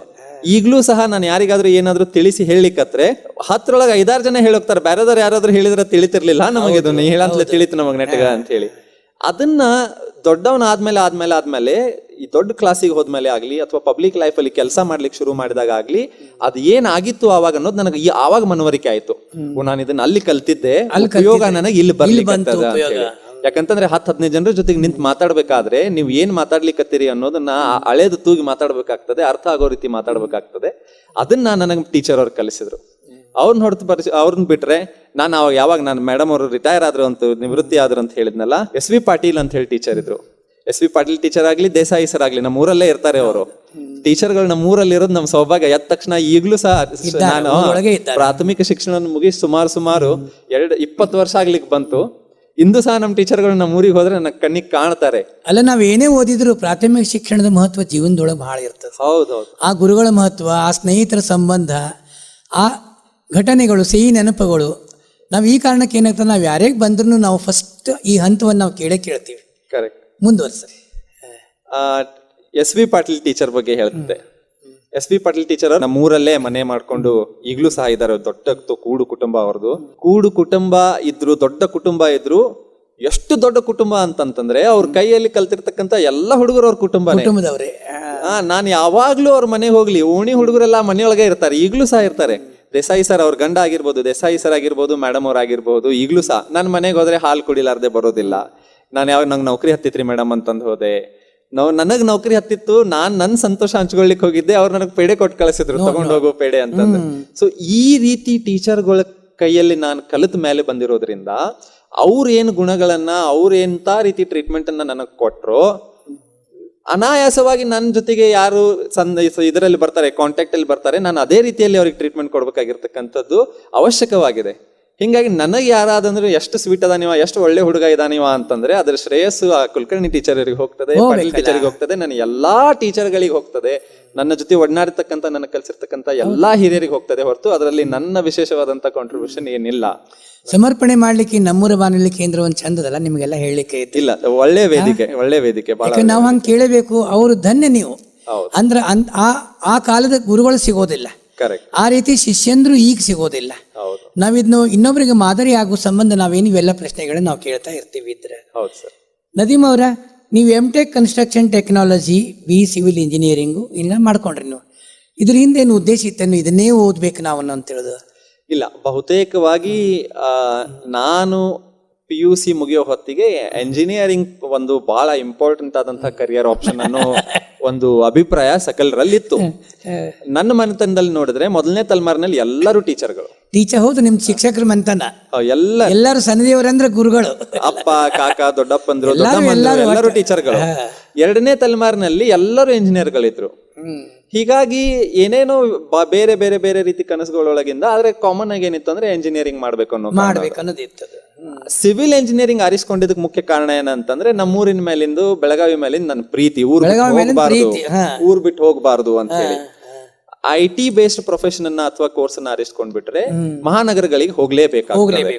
ಈಗ್ಲೂ ಸಹ ನಾನು ಯಾರಿಗಾದ್ರೂ ಏನಾದ್ರು ತಿಳಿಸಿ ಹೇಳಿಕತ್ರೆ 10ರೊಳಗೆ 5-6 ಜನ ಹೇಳೋಗ್ತಾರೆ. ಬೇರೆದವ್ರು ಯಾರಾದ್ರೂ ಹೇಳಿದ್ರೆ ತಿಳಿತಿರ್ಲಿಲ್ಲ ನಮಗೆ, ಇದು ನೀ ಹೇಳಂತಲೇ ತಿಳಿತು ನಮಗ್ ನೆಟ್ಟಗ ಅಂತ ಹೇಳಿ. ಅದನ್ನ ದೊಡ್ಡವನ ಆದ್ಮೇಲೆ ಈ ದೊಡ್ಡ ಕ್ಲಾಸಿಗೆ ಹೋದ್ಮೇಲೆ ಆಗ್ಲಿ, ಅಥವಾ ಪಬ್ಲಿಕ್ ಲೈಫ್ ಅಲ್ಲಿ ಕೆಲಸ ಮಾಡ್ಲಿಕ್ಕೆ ಶುರು ಮಾಡಿದಾಗ ಆಗ್ಲಿ, ಅದು ಏನಾಗಿತ್ತು ಆವಾಗ ಅನ್ನೋದು ನನಗೆ ಆವಾಗ ಮನವರಿಕೆ ಆಯ್ತು. ನಾನು ಇದನ್ನ ಅಲ್ಲಿ ಕಲ್ತಿದ್ದೆ, ಉಪಯೋಗ ನನಗೆ ಇಲ್ಲಿ ಬರ್ಲಿಕ್ಕೆ ಅಂತ ಹೇಳಿ. ಯಾಕಂತಂದ್ರೆ 10-15 ಜನರ ಜೊತೆಗೆ ನಿಂತು ಮಾತಾಡ್ಬೇಕಾದ್ರೆ ನೀವು ಏನ್ ಮಾತಾಡ್ಲಿಕ್ಕತ್ತೀರಿ ಅನ್ನೋದನ್ನ ಹಳೇದು ತೂಗಿ ಮಾತಾಡ್ಬೇಕಾಗ್ತದೆ, ಅರ್ಥ ಆಗೋ ರೀತಿ ಮಾತಾಡ್ಬೇಕಾಗ್ತದೆ. ಅದನ್ನ ನನಗೆ ಟೀಚರ್ ಅವ್ರು ಕಲಿಸಿದ್ರು. ಅವ್ರನ್ನ ಬಿಟ್ರೆ ನಾನು ಅವಾಗ ಯಾವಾಗ ನಾನು ಮೇಡಮ್ ಅವರು ರಿಟೈರ್ ಆದ್ರು ಅಂತ, ನಿವೃತ್ತಿ ಆದ್ರು ಅಂತ ಹೇಳಿದ್ನಲ್ಲ, SV ಪಾಟೀಲ್ ಅಂತ ಹೇಳಿ ಟೀಚರ್ ಇದ್ರು. SV ಪಾಟೀಲ್ ಟೀಚರ್ ಆಗ್ಲಿ, ದೇಸಾಯಿ ಸರ್ ಆಗ್ಲಿ, ನಮ್ಮ ಊರಲ್ಲೇ ಇರ್ತಾರೆ ಅವರು. ಟೀಚರ್ಗಳು ನಮ್ಮ ಊರಲ್ಲಿ ಇರೋದು ನಮ್ಮ ಸೌಭಾಗ್ಯ. ಎದ್ದ ತಕ್ಷಣ ಈಗ್ಲೂ ಸಹ ನಾನು ಪ್ರಾಥಮಿಕ ಶಿಕ್ಷಣ ಮುಗಿಸಿ ಸುಮಾರು 20 ವರ್ಷ ಆಗ್ಲಿಕ್ಕೆ ಬಂತು. ಇಂದು ಸಹ ನಮ್ಮ ಟೀಚರ್ಗಳು ನಮ್ಮ ಊರಿಗೆ ಹೋದ್ರೆ ನನ್ನ ಕಣ್ಣಿಗೆ ಕಾಣ್ತಾರೆ. ಅಲ್ಲ, ನಾವ್ ಏನೇ ಓದಿದ್ರು ಪ್ರಾಥಮಿಕ ಶಿಕ್ಷಣದ ಮಹತ್ವ ಜೀವನದೊಳಗೆ ಬಹಳ ಇರ್ತದೆ. ಹೌದೌದು. ಆ ಗುರುಗಳ ಮಹತ್ವ, ಆ ಸ್ನೇಹಿತರ ಸಂಬಂಧ, ಆ ಘಟನೆಗಳು, ಸಿಹಿ ನೆನಪುಗಳು. ನಾವು ಈ ಕಾರಣಕ್ಕೆ ಏನಾಗ್ತದೆ, ನಾವು ಯಾರಿಗೆ ಬಂದ್ರು ನಾವು ಫಸ್ಟ್ ಈ ಹಂತವನ್ನು ನಾವು ಕೇಳ್ತೀವಿ. ಕರೆಕ್ಟ್. ಮುಂದುವರ್ಸ್ರಿ. SV ಪಾಟೀಲ್ ಟೀಚರ್ ಬಗ್ಗೆ ಹೇಳ್ತಿದ್ದೆ. SV ಪಾಟೀಲ್ ಟೀಚರ್ ನಮ್ಮೂರಲ್ಲೇ ಮನೆ ಮಾಡ್ಕೊಂಡು ಈಗ್ಲೂ ಸಹ ಇದ್ದಾರೆ. ದೊಡ್ಡ ಕೂಡು ಕುಟುಂಬ ಅವ್ರದ್ದು. ಕೂಡು ಕುಟುಂಬ ಇದ್ರು, ದೊಡ್ಡ ಕುಟುಂಬ ಇದ್ರು. ಎಷ್ಟು ದೊಡ್ಡ ಕುಟುಂಬ ಅಂತಂತಂದ್ರೆ ಅವ್ರ ಕೈಯಲ್ಲಿ ಕಲ್ತಿರ್ತಕ್ಕಂತ ಎಲ್ಲ ಹುಡುಗರು ಅವ್ರ ಕುಟುಂಬದವ್ರೆ. ನಾನು ಯಾವಾಗ್ಲೂ ಅವ್ರ ಮನೆಗೆ ಹೋಗ್ಲಿ, ಓಣಿ ಹುಡುಗರೆಲ್ಲ ಮನೆಯೊಳಗೆ ಇರ್ತಾರೆ, ಈಗ್ಲೂ ಸಹ ಇರ್ತಾರೆ. ದೇಸಾಯಿ ಸರ್ ಅವ್ರ ಗಂಡ ಆಗಿರ್ಬೋದು, ದೇಸಾಯಿ ಸರ್ ಆಗಿರ್ಬೋದು, ಮೇಡಮ್ ಅವ್ರ ಆಗಿರ್ಬೋದು, ಈಗ್ಲೂ ಸಹ ನನ್ನ ಮನೆಗೆ ಹೋದ್ರೆ ಹಾಲು ಕುಡಿಲಾರ್ದೆ ಬರೋದಿಲ್ಲ. ನಾನು ಯಾವಾಗ ನಂಗೆ ನೌಕರಿ ಹತ್ತಿತ್ರಿ ಮೇಡಮ್ ಅಂತಂದು ಹೋದೆ, ನನಗ್ ನೌಕರಿ ಹತ್ತಿತ್ತು, ನನ್ನ ಸಂತೋಷ ಹಂಚ್ಕೊಳ್ಲಿಕ್ಕೆ ಹೋಗಿದ್ದೆ, ಅವ್ರು ನನಗೆ ಪೇಡೆ ಕೊಟ್ಟು ಕಳಿಸಿದ್ರು, ತಗೊಂಡೋಗೋ ಪೇಡೆ ಅಂತಂದ್ರೆ. ಸೊ ಈ ರೀತಿ ಟೀಚರ್ಗಳ ಕೈಯಲ್ಲಿ ನಾನು ಕಲಿತ ಮೇಲೆ ಬಂದಿರೋದ್ರಿಂದ ಅವ್ರ ಏನ್ ಗುಣಗಳನ್ನ, ಅವ್ರ ಎಂತ ರೀತಿ ಟ್ರೀಟ್ಮೆಂಟ್ ಅನ್ನ ನನಗ್ ಕೊಟ್ರು, ಅನಾಯಾಸವಾಗಿ ನನ್ನ ಜೊತೆಗೆ ಯಾರು ಇದರಲ್ಲಿ ಬರ್ತಾರೆ, ಕಾಂಟ್ಯಾಕ್ಟ್ ಅಲ್ಲಿ ಬರ್ತಾರೆ, ನಾನು ಅದೇ ರೀತಿಯಲ್ಲಿ ಅವ್ರಿಗೆ ಟ್ರೀಟ್ಮೆಂಟ್ ಕೊಡ್ಬೇಕಾಗಿರ್ತಕ್ಕಂಥದ್ದು ಅವಶ್ಯಕವಾಗಿದೆ. ಹಿಂಗಾಗಿ ನನಗೆ ಯಾರಾದಂದ್ರೆ ಎಷ್ಟು ಸ್ವೀಟ್ ಅದಾನಿವ, ಎಷ್ಟು ಒಳ್ಳೆ ಹುಡುಗ ಇದಾನಿವ ಅಂತಂದ್ರೆ ಅದ್ರ ಶ್ರೇಯಸ್ಸು ಆ ಕುಲಕರ್ಣಿ ಟೀಚರ್ಗೆ ಹೋಗ್ತದೆ, ಪಾಟೀಲ್ ಟೀಚರ್ಗೆ ಹೋಗ್ತದೆ, ನನ್ನ ಎಲ್ಲಾ ಟೀಚರ್ಗಳಿಗೆ ಹೋಗ್ತದೆ, ನನ್ನ ಜೊತೆ ಒಡನಾಡಿರ್ತಕ್ಕಂಥ, ನನ್ನ ಕಲಿಸಿರ್ತಕ್ಕಂಥ ಎಲ್ಲಾ ಹಿರಿಯರಿಗೆ ಹೋಗ್ತದೆ ಹೊರತು ಅದರಲ್ಲಿ ನನ್ನ ವಿಶೇಷವಾದಂತ ಕಾಂಟ್ರಿಬ್ಯೂಷನ್ ಏನಿಲ್ಲ. ಸಮರ್ಪಣೆ ಮಾಡ್ಲಿಕ್ಕೆ ನಮ್ಮೂರ ಬಾನುಲಿ ಕೇಂದ್ರ ಒಂದು ಚಂದದಲ್ಲ, ನಿಮ್ಗೆಲ್ಲ ಹೇಳಲಿಕ್ಕೆ ಇಲ್ಲ. ಒಳ್ಳೆ ವೇದಿಕೆ ನಾವು ಹಂಗೆ ಕೇಳಬೇಕು. ಅವರು ಧನ್ಯ ನೀವು. ಅಂದ್ರೆ ಆ ಕಾಲದ ಗುರುಗಳು ಸಿಗೋದಿಲ್ಲ, ಆ ರೀತಿ ಶಿಷ್ಯಂದ್ರು ಈಗ ಸಿಗೋದಿಲ್ಲ. ನಾವಿದ್ನು ಇನ್ನೊಬ್ಬರಿಗೆ ಮಾದರಿ ಆಗುವ ಸಂಬಂಧ ನಾವೇನು ಇವೆಲ್ಲ ಪ್ರಶ್ನೆಗಳನ್ನ ನಾವು ಕೇಳ್ತಾ ಇರ್ತೀವಿ. ಇದ್ರೆ ನದೀಮ್ ಅವರ, ನೀವು MTech construction technology, BE civil engineering ಇಲ್ಲ ಮಾಡ್ಕೊಂಡ್ರಿ. ನೀವು ಇದ್ರ ಹಿಂದೆ ಏನು ಉದ್ದೇಶ ಇತ್ತೇನು, ಇದನ್ನೇ ಓದ್ಬೇಕು ನಾವು ಅಂತ ಹೇಳುದು? ಇಲ್ಲ, ಬಹುತೇಕವಾಗಿ ನಾನು PUC ಮುಗಿಯೋ ಹೊತ್ತಿಗೆ ಎಂಜಿನಿಯರಿಂಗ್ ಒಂದು ಬಹಳ ಇಂಪಾರ್ಟೆಂಟ್ ಆದಂತಹ ಕರಿಯರ್ ಆಪ್ಷನ್ ಅನ್ನೋ ಒಂದು ಅಭಿಪ್ರಾಯ ಸಕಲರಲ್ಲಿತ್ತು. ನನ್ನ ಮನೆತನದಲ್ಲಿ ನೋಡಿದ್ರೆ ಮೊದಲನೇ ತಲೆಮಾರಿನಲ್ಲಿ ಎಲ್ಲರೂ ಟೀಚರ್ಗಳು. ಹೌದು, ನಿಮ್ ಶಿಕ್ಷಕರ ಮನೆತನ ಎಲ್ಲರೂ ಸನ್ನಿಧಿಯವರಂದ್ರೆ ಗುರುಗಳು. ಅಪ್ಪ, ಕಾಕ, ದೊಡ್ಡಪ್ಪಂದ್ರು, ಎಲ್ಲರೂ ಟೀಚರ್ಗಳು. ಎರಡನೇ ತಲೆಮಾರಿನಲ್ಲಿ ಎಲ್ಲರೂ ಇಂಜಿನಿಯರ್ಗಳಿದ್ರು. ಹೀಗಾಗಿ ಏನೇನೋ ಬೇರೆ ಬೇರೆ ಬೇರೆ ರೀತಿ ಕನಸುಗಳೊಳಗಿಂದ, ಆದ್ರೆ ಕಾಮನ್ ಆಗಿ ಏನಿತ್ತು ಅಂದ್ರೆ ಎಂಜಿನಿಯರಿಂಗ್ ಮಾಡ್ಬೇಕು ಅನ್ನೋದಿತ್ತು. ಸಿವಿಲ್ ಎಂಜಿನಿಯರಿಂಗ್ ಆರಿಸ್ಕೊಂಡಿದ್ದಕ್ಕೆ ಮುಖ್ಯ ಕಾರಣ ಏನಂತಂದ್ರೆ ನಮ್ಮೂರಿನ ಮೇಲಿಂದು, ಬೆಳಗಾವಿ ಮೇಲಿಂದ ನನ್ನ ಪ್ರೀತಿ. ಊರ್ ಬಿಟ್ಟು ಹೋಗ್ಬಾರ್ದು ಅಂತ ಹೇಳಿ. IT ಬೇಸ್ಡ್ ಪ್ರೊಫೆಷನ್ ಅನ್ನ ಅಥವಾ ಕೋರ್ಸ್ ಅನ್ನ ಆರಿಸ್ಕೊಂಡ್ಬಿಟ್ರೆ ಮಹಾನಗರಗಳಿಗೆ ಹೋಗ್ಲೇಬೇಕಾಗ್ತದೆ.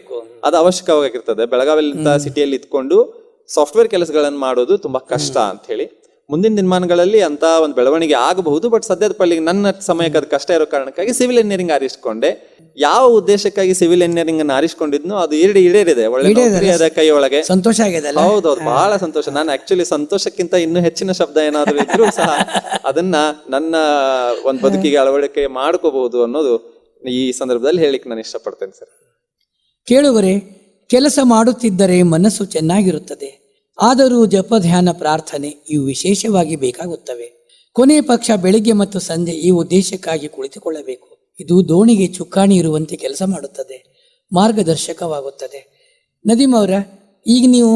ಅದು ಅವಶ್ಯಕವಾಗಿರ್ತದೆ. ಬೆಳಗಾವಿಯಂತ ಸಿಟಿಯಲ್ಲಿ ಇದ್ಕೊಂಡು ಸಾಫ್ಟ್ವೇರ್ ಕೆಲಸಗಳನ್ನು ಮಾಡೋದು ತುಂಬಾ ಕಷ್ಟ ಅಂತ ಹೇಳಿ. ಮುಂದಿನ ದಿನಮಾನಗಳಲ್ಲಿ ಅಂತ ಒಂದು ಬೆಳವಣಿಗೆ ಆಗಬಹುದು, ಬಟ್ ಸದ್ಯದ ಪಳ್ಳಿಗೆ ನನ್ನ ಸಮಯಕ್ಕೆ ಅದು ಕಷ್ಟ ಇರೋ ಕಾರಣಕ್ಕಾಗಿ ಸಿವಿಲ್ ಇಂಜಿನಿಯರಿಂಗ್ ಆರಿಸ್ಕೊಂಡೆ. ಯಾವ ಉದ್ದೇಶಕ್ಕಾಗಿ ಸಿವಿಲ್ ಇಂಜಿನಿಯರಿಂಗ್ ಅನ್ನ ಆರಿಸ್ಕೊಂಡಿದ್ನು ಅದು ಈಡೇರಿದೆ. ಒಳ್ಳೆ ನೌಕರಿ ಅದ ಕೈ ಒಳಗೆ, ಸಂತೋಷ ಆಗಿದೆ. ಹೌದೌದು, ಬಹಳ ಸಂತೋಷ. ನಾನು ಆಕ್ಚುಲಿ ಸಂತೋಷಕ್ಕಿಂತ ಇನ್ನೂ ಹೆಚ್ಚಿನ ಶಬ್ದ ಏನಾದ್ರು ಇದ್ರೂ ಸಹ ಅದನ್ನ ನನ್ನ ಒಂದು ಬದುಕಿಗೆ ಅಳವಡಿಕೆ ಮಾಡ್ಕೋಬಹುದು ಅನ್ನೋದು ಈ ಸಂದರ್ಭದಲ್ಲಿ ಹೇಳಿಕ್ ನಾನು ಇಷ್ಟಪಡ್ತೇನೆ ಸರ್. ಕೇಳುವರೆ, ಕೆಲಸ ಮಾಡುತ್ತಿದ್ದರೆ ಮನಸ್ಸು ಚೆನ್ನಾಗಿರುತ್ತದೆ. ಆದರೂ ಜಪ, ಧ್ಯಾನ, ಪ್ರಾರ್ಥನೆ ಇವು ವಿಶೇಷವಾಗಿ ಬೇಕಾಗುತ್ತವೆ. ಕೊನೆ ಪಕ್ಷ ಬೆಳಿಗ್ಗೆ ಮತ್ತು ಸಂಜೆ ಈ ಉದ್ದೇಶಕ್ಕಾಗಿ ಕುಳಿತುಕೊಳ್ಳಬೇಕು. ಇದು ದೋಣಿಗೆ ಚುಕ್ಕಾಣಿ ಇರುವಂತೆ ಕೆಲಸ ಮಾಡುತ್ತದೆ, ಮಾರ್ಗದರ್ಶಕವಾಗುತ್ತದೆ. ನದೀಮ್ ಅವರ, ಈಗ ನೀವು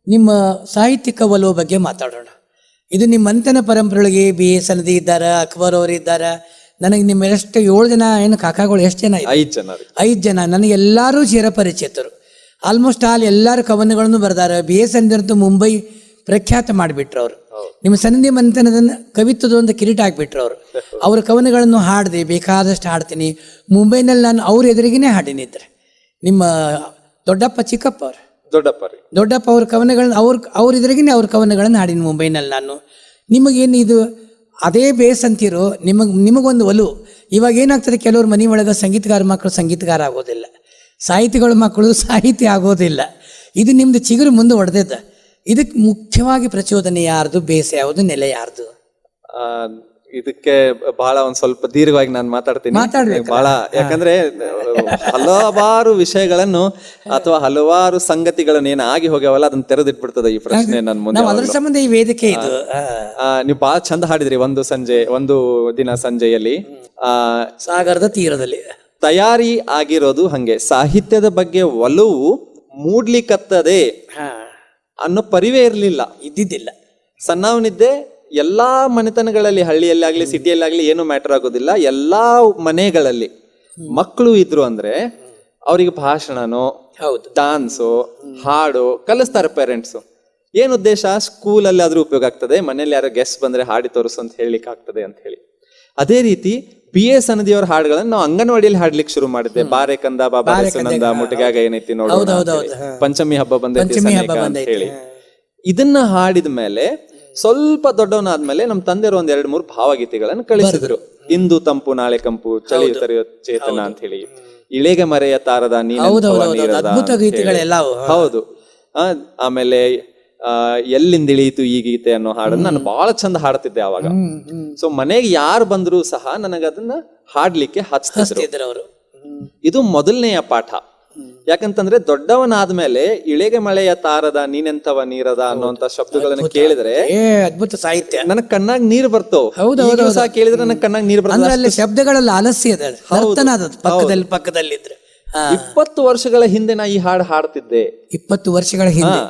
ನಿಮ್ಮ ಸಾಹಿತ್ಯಿಕ ಒಲವು ಬಗ್ಗೆ ಮಾತಾಡೋಣ. ಇದು ನಿಮ್ಮ ಮಂಥನ ಪರಂಪರೆಯೊಳಗೆ BS ನದಿ ಇದ್ದಾರೆ, ಅಕ್ಬರ್ ಅವರು ಇದ್ದಾರೆ. ನನಗೆ ನಿಮ್ಮ ಎಷ್ಟು 7 ಜನ ಏನು ಕಾಕಾಗಳು ಎಷ್ಟು ಜನ? 5 ಜನ. ನನಗೆ ಎಲ್ಲರೂ ಚಿರಪರಿಚಿತರು. ಆಲ್ಮೋಸ್ಟ್ ಎಲ್ಲರೂ ಕವನಗಳನ್ನು ಬರ್ದಾರ. BS ಅಂತೂ ಮುಂಬೈ ಪ್ರಖ್ಯಾತ ಮಾಡಿಬಿಟ್ರು ಅವರು. ನಿಮ್ಮ ಸನ್ನಿಧಿ ಮಂಥನದ ಕವಿತ್ವದ ಒಂದು ಕಿರೀಟ ಹಾಕ್ಬಿಟ್ರು ಅವರು. ಅವ್ರ ಕವನಗಳನ್ನು ಹಾಡಿದೆ, ಬೇಕಾದಷ್ಟು ಹಾಡ್ತೀನಿ. ಮುಂಬೈನಲ್ಲಿ ನಾನು ಅವ್ರ ಎದುರಿಗೇನೆ ಹಾಡಿನಿದ್ರೆ. ನಿಮ್ಮ ದೊಡ್ಡಪ್ಪ ಚಿಕ್ಕಪ್ಪ ಅವರು, ದೊಡ್ಡಪ್ಪ ಅವ್ರ ಕವನಗಳನ್ನ ಅವ್ರ ಎದುರಿಗೇನೆ ಅವ್ರ ಕವನಗಳನ್ನು ಹಾಡಿನಿ ಮುಂಬೈನಲ್ಲಿ ನಾನು. ನಿಮಗೇನು ಇದು ಅದೇ ಬೇಸ್ ಅಂತಿರೋ, ನಿಮಗೊಂದು ಒಲು. ಇವಾಗ ಏನಾಗ್ತದೆ, ಕೆಲವ್ರು ಮನೆ ಒಳಗೆ ಸಂಗೀತಗಾರ ಮಕ್ಕಳು ಸಂಗೀತಗಾರ ಆಗೋದಿಲ್ಲ, ಸಾಹಿತಿಗಳ ಮಕ್ಕಳು ಸಾಹಿತಿ ಆಗೋದಿಲ್ಲ. ಇದು ನಿಮ್ದು ಚಿಗುರು ಮುಂದೆ ಹೊಡೆದಿದ್ದ. ಇದಕ್ಕೆ ಮುಖ್ಯವಾಗಿ ಪ್ರಚೋದನೆ ಯಾರ್ದು, ಬೇಸ ಯಾವುದು, ನೆಲೆ ಯಾರ್ದು? ಇದಕ್ಕೆ ಬಹಳ ಒಂದ್ ಸ್ವಲ್ಪ ದೀರ್ಘವಾಗಿ ನಾನು ಮಾತಾಡ್ತೀನಿ ಬಹಳ. ಯಾಕಂದ್ರೆ ಹಲವಾರು ವಿಷಯಗಳನ್ನು ಅಥವಾ ಹಲವಾರು ಸಂಗತಿಗಳನ್ನು ಏನ್ ಆಗಿ ಹೋಗ್ಯಾವಲ್ಲ ಅದನ್ನ ತೆರೆದಿಟ್ಬಿಡ್ತದೆ ಈ ಪ್ರಶ್ನೆ ನನ್ನ ಮುಂದೆ. ಅದರ ಸಂಬಂಧ ಈ ವೇದಿಕೆ ಇದು. ನೀವು ಬಹಳ ಚಂದ ಹಾಡಿದ್ರಿ. ಒಂದು ದಿನ ಸಂಜೆಯಲ್ಲಿ ಸಾಗರದ ತೀರದಲ್ಲಿ ತಯಾರಿ ಆಗಿರೋದು ಹಂಗೆ. ಸಾಹಿತ್ಯದ ಬಗ್ಗೆ ಒಲವು ಮೂಡ್ಲಿಕ್ಕತ್ತದೆ ಅನ್ನೋ ಪರಿವೇ ಇರ್ಲಿಲ್ಲ, ಇದ್ದಿದ್ದಿಲ್ಲ. ಸಣ್ಣವನಿದ್ದೆ. ಎಲ್ಲಾ ಮನೆತನಗಳಲ್ಲಿ, ಹಳ್ಳಿಯಲ್ಲಿ ಆಗ್ಲಿ ಸಿಟಿಯಲ್ಲಿ ಆಗ್ಲಿ ಏನು ಮ್ಯಾಟರ್ ಆಗೋದಿಲ್ಲ. ಎಲ್ಲಾ ಮನೆಗಳಲ್ಲಿ ಮಕ್ಕಳು ಇದ್ರು ಅಂದ್ರೆ ಅವ್ರಿಗೆ ಭಾಷಣನೋ, ಡಾನ್ಸು, ಹಾಡು ಕಲಿಸ್ತಾರೆ ಪೇರೆಂಟ್ಸು. ಏನ್ ಉದ್ದೇಶ? ಸ್ಕೂಲಲ್ಲಿ ಆದ್ರೂ ಉಪಯೋಗ ಆಗ್ತದೆ, ಮನೇಲಿ ಯಾರೋ ಗೆಸ್ಟ್ ಬಂದ್ರೆ ಹಾಡಿ ತೋರಿಸು ಅಂತ ಹೇಳಲಿಕ್ಕೆ ಆಗ್ತದೆ ಅಂತ ಹೇಳಿ. ಅದೇ ರೀತಿ BS ನದಿಯವರ ಹಾಡುಗಳನ್ನ ನಾವು ಅಂಗನವಾಡಿಯಲ್ಲಿ ಹಾಡ್ಲಿಕ್ಕೆ ಶುರು ಮಾಡಿದ್ದೆ. ಬಾರೆ ಕಂದ ಬಾಬಾ ನಂದ ಮುಟ್ಟಿಗಾಗ ಏನೈತಿ ನೋಡು, ಪಂಚಮಿ ಹಬ್ಬ ಬಂದೈತಿ ಅಂತ ಹೇಳಿ. ಇದನ್ನ ಹಾಡಿದ ಮೇಲೆ ಸ್ವಲ್ಪ ದೊಡ್ಡವನಾದ್ಮೇಲೆ ನಮ್ಮ ತಂದೆಯವರು 2-3 ಭಾವಗೀತೆಗಳನ್ನು ಕಳಿಸಿದ್ರು. ಇಂದು ತಂಪು ನಾಳೆ ಕಂಪು, ಚಳಿ ತರೆಯೋ ಚೇತನ ಅಂತ ಹೇಳಿ, ಇಳೆಗೆ ಮರೆಯ ತಾರದ ನೀರದ, ಹೌದು. ಆಮೇಲೆ ಎಲ್ಲಿಂದ ಇಳಿಯಿತು ಈ ಗೀತೆ ಅನ್ನೋ ಹಾಡನ್ನ ನಾನು ಬಹಳ ಚಂದ ಹಾಡ್ತಿದ್ದೆ ಅವಾಗ. ಸೊ ಮನೆಗೆ ಯಾರು ಬಂದ್ರು ಸಹ ನನಗದನ್ನ ಹಾಡ್ಲಿಕ್ಕೆ ಹಚ್ತಿದ್ರು ಅವರು. ಇದು ಮೊದಲನೆಯ ಪಾಠ. ಯಾಕಂತಂದ್ರೆ ದೊಡ್ಡವನಾದ್ಮೇಲೆ ಇಳೆಗೆ ಮಳೆಯ ತಾರದ ನೀನೆಂತವ ನೀರದ ಅನ್ನುವಂತ ಶಬ್ದಗಳನ್ನು ಕೇಳಿದ್ರೆ ಅದ್ಭುತ ಸಾಹಿತ್ಯ. ನನಗ್ ಕಣ್ಣಾಗ ನೀರ್ ಬರ್ತವ್. ಸಹ ಕೇಳಿದ್ರೆ ನನಗ್ ಕಣ್ಣಾಗ ನೀರ್ ಬರ್ತದೆ. ಶಬ್ದಗಳಲ್ಲಿ ಆಲಸ್ಯ ಪಕ್ಕದಲ್ಲಿದ್ರೆ. 20 ವರ್ಷಗಳ ಹಿಂದೆ ನಾ ಈ ಹಾಡು ಹಾಡ್ತಿದ್ದೆ. 20 ವರ್ಷಗಳ ಹಿಂದೆ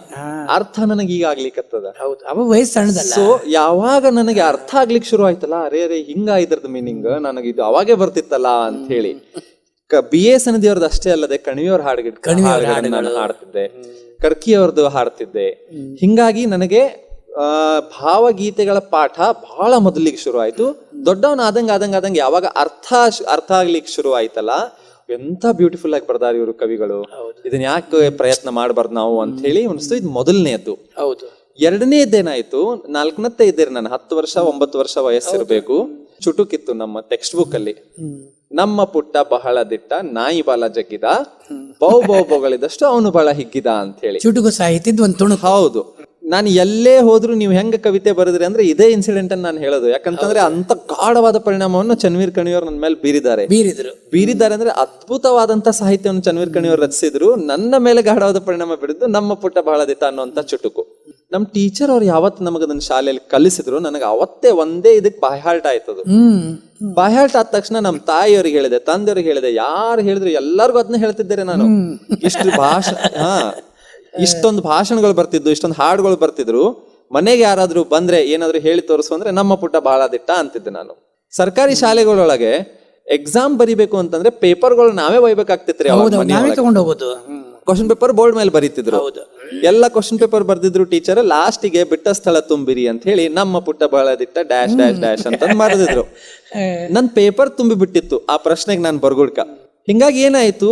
ಅರ್ಥ ನನಗೆ ಈಗ ಆಗ್ಲಿಕ್ಕತ್ತದ. ಅವ ವಯಸ್ಸು ಸಣ್ಣದಲ್ಲ. ಸೊ ಯಾವಾಗ ನನಗೆ ಅರ್ಥ ಆಗ್ಲಿಕ್ಕೆ ಶುರು ಆಯ್ತಲ್ಲ, ಅರೇ ಹಿಂಗ ಇದ್ರದ್ದು ಮೀನಿಂಗ್ ನನಗೆ ಇದು ಅವಾಗೆ ಬರ್ತಿತ್ತಲ್ಲ ಅಂತ ಹೇಳಿ. BS ನದಿಯವ್ರದ್ದು ಅಷ್ಟೇ ಅಲ್ಲದೆ ಕಣಿವೆಯವ್ರ ನಾನು ಹಾಡ್ತಿದ್ದೆ, ಕರ್ಕಿಯವ್ರದ್ದು ಹಾಡ್ತಿದ್ದೆ. ಹಿಂಗಾಗಿ ನನಗೆ ಭಾವಗೀತೆಗಳ ಪಾಠ ಬಹಳ ಮೊದಲಿಗೆ ಶುರು ಆಯ್ತು. ದೊಡ್ಡವನ ಆದಂಗ ಯಾವಾಗ ಅರ್ಥ ಆಗ್ಲಿಕ್ಕೆ ಶುರು ಆಯ್ತಲ್ಲ, ಎಂತ ಬ್ಯೂಟಿಫುಲ್ ಆಗಿ ಬರ್ದಾರ ಇವರು ಕವಿಗಳು, ಇದನ್ನ ಯಾಕೆ ಪ್ರಯತ್ನ ಮಾಡಬಾರ್ದು ನಾವು ಅಂತ ಹೇಳಿ ಅನಿಸ್ತು. ಇದು ಮೊದಲನೇದ್ದು. ಹೌದು. ಎರಡನೇದೇನಾಯ್ತು, 4ನೇ ಇದ್ದೇನೆ ನಾನು, 10 ವರ್ಷ 9 ವರ್ಷ ವಯಸ್ಸಿರ್ಬೇಕು. ಚುಟುಕಿತ್ತು ನಮ್ಮ ಟೆಕ್ಸ್ಟ್ ಬುಕ್ ಅಲ್ಲಿ. ನಮ್ಮ ಪುಟ್ಟ ಬಹಳ ದಿಟ್ಟ, ನಾಯಿ ಬಾಲ ಜಗ್ಗಿದ, ಬಹುಗಳಿದಷ್ಟು ಅವನು ಬಹಳ ಹಿಗ್ಗಿದ ಅಂತ ಹೇಳಿ ಚುಟುಕು ಸಾಹಿತ್ಯದ ಒಂದು ತುಣುಕು. ಹೌದು. ನಾನು ಎಲ್ಲೇ ಹೋದ್ರು ನೀವು ಹೆಂಗ ಕವಿತೆ ಬರೆದ್ರಿ ಅಂದ್ರೆ ಇದೇ ಇನ್ಸಿಡೆಂಟ್ ಅನ್ನು ನಾನು ಹೇಳೋದು. ಯಾಕಂತಂದ್ರೆ ಅಂತ ಗಾಢವಾದ ಪರಿಣಾಮವನ್ನು ಚನ್ವೀರ್ ಕಣಿಯವರು ನನ್ನ ಮೇಲೆ ಬೀರಿದ್ದಾರೆ ಅಂದ್ರೆ ಅದ್ಭುತವಾದಂತ ಸಾಹಿತ್ಯವನ್ನು ಚನ್ವೀರ್ ಕಣಿಯವರು ರಚಿಸಿದ್ರು. ನನ್ನ ಮೇಲೆ ಗಾಢವಾದ ಪರಿಣಾಮ ಬೀರಿದ್ದು ನಮ್ಮ ಪುಟ್ಟ ಬಹಳ ದಿಟ್ಟ ಅನ್ನುವಂತ ಚುಟುಕು. ನಮ್ ಟೀಚರ್ ಅವ್ರು ಯಾವತ್ತು ನಮಗದನ್ನ ಶಾಲೆಯಲ್ಲಿ ಕಲಿಸಿದ್ರು, ನನಗೆ ಅವತ್ತೇ ಒಂದೇ ಇದಕ್ಕೆ ಬಾಯ್ಹಾಲ್ಟ್ ಆಯ್ತದು. ಬಾಯ್ಹಾಲ್ಟ್ ಆದ ತಕ್ಷಣ ನಮ್ಮ ತಾಯಿಯವ್ರಿಗೆ ಹೇಳಿದೆ, ತಂದೆಯವ್ರಿಗೆ ಹೇಳಿದೆ, ಯಾರು ಹೇಳಿದ್ರು ಎಲ್ಲರಿಗೂ ಅದನ್ನ ಹೇಳ್ತಿದ್ದೇನೆ ನಾನು. ಇಷ್ಟೊಂದು ಭಾಷಣಗಳು ಬರ್ತಿದ್ದು, ಇಷ್ಟೊಂದು ಹಾಡುಗಳು ಬರ್ತಿದ್ರು. ಮನೆಗೆ ಯಾರಾದ್ರೂ ಬಂದ್ರೆ ಏನಾದ್ರು ಹೇಳಿ ತೋರಿಸು ಅಂದ್ರೆ ನಮ್ಮ ಪುಟ್ಟ ಬಹಳ ದಿಟ್ಟ ಅಂತಿದ್ದೆ ನಾನು. ಸರ್ಕಾರಿ ಶಾಲೆಗಳೊಳಗೆ ಎಕ್ಸಾಮ್ ಬರಿಬೇಕು ಅಂತಂದ್ರೆ ಪೇಪರ್ಗಳು ನಾವೇ ಒಯ್ಬೇಕಾಗ್ತಿತ್ರಿ. ಕ್ವಶನ್ ಪೇಪರ್ ಬೋರ್ಡ್ ಮೇಲೆ ಬರೀತಿದ್ರು. ಎಲ್ಲ ಕ್ವಶನ್ ಪೇಪರ್ ಬರ್ದಿದ್ರು ಟೀಚರ್. ಲಾಸ್ಟಿಗೆ ಬಿಟ್ಟ ಸ್ಥಳ ತುಂಬಿರಿ ಅಂತ ಹೇಳಿ ನಮ್ಮ ಪುಟ್ಟ ಬಳದಿಟ್ಟ ಡ್ಯಾಶ್ ಡ್ಯಾಶ್ ಡ್ಯಾಶ್ ಅಂತ ಬರೆದಿದ್ರು. ನನ್ ಪೇಪರ್ ತುಂಬಿ ಬಿಟ್ಟಿತ್ತು ಆ ಪ್ರಶ್ನೆಗೆ ನಾನು ಬರ್ಗುಡ್ಕ. ಹಿಂಗಾಗಿ ಏನಾಯ್ತು,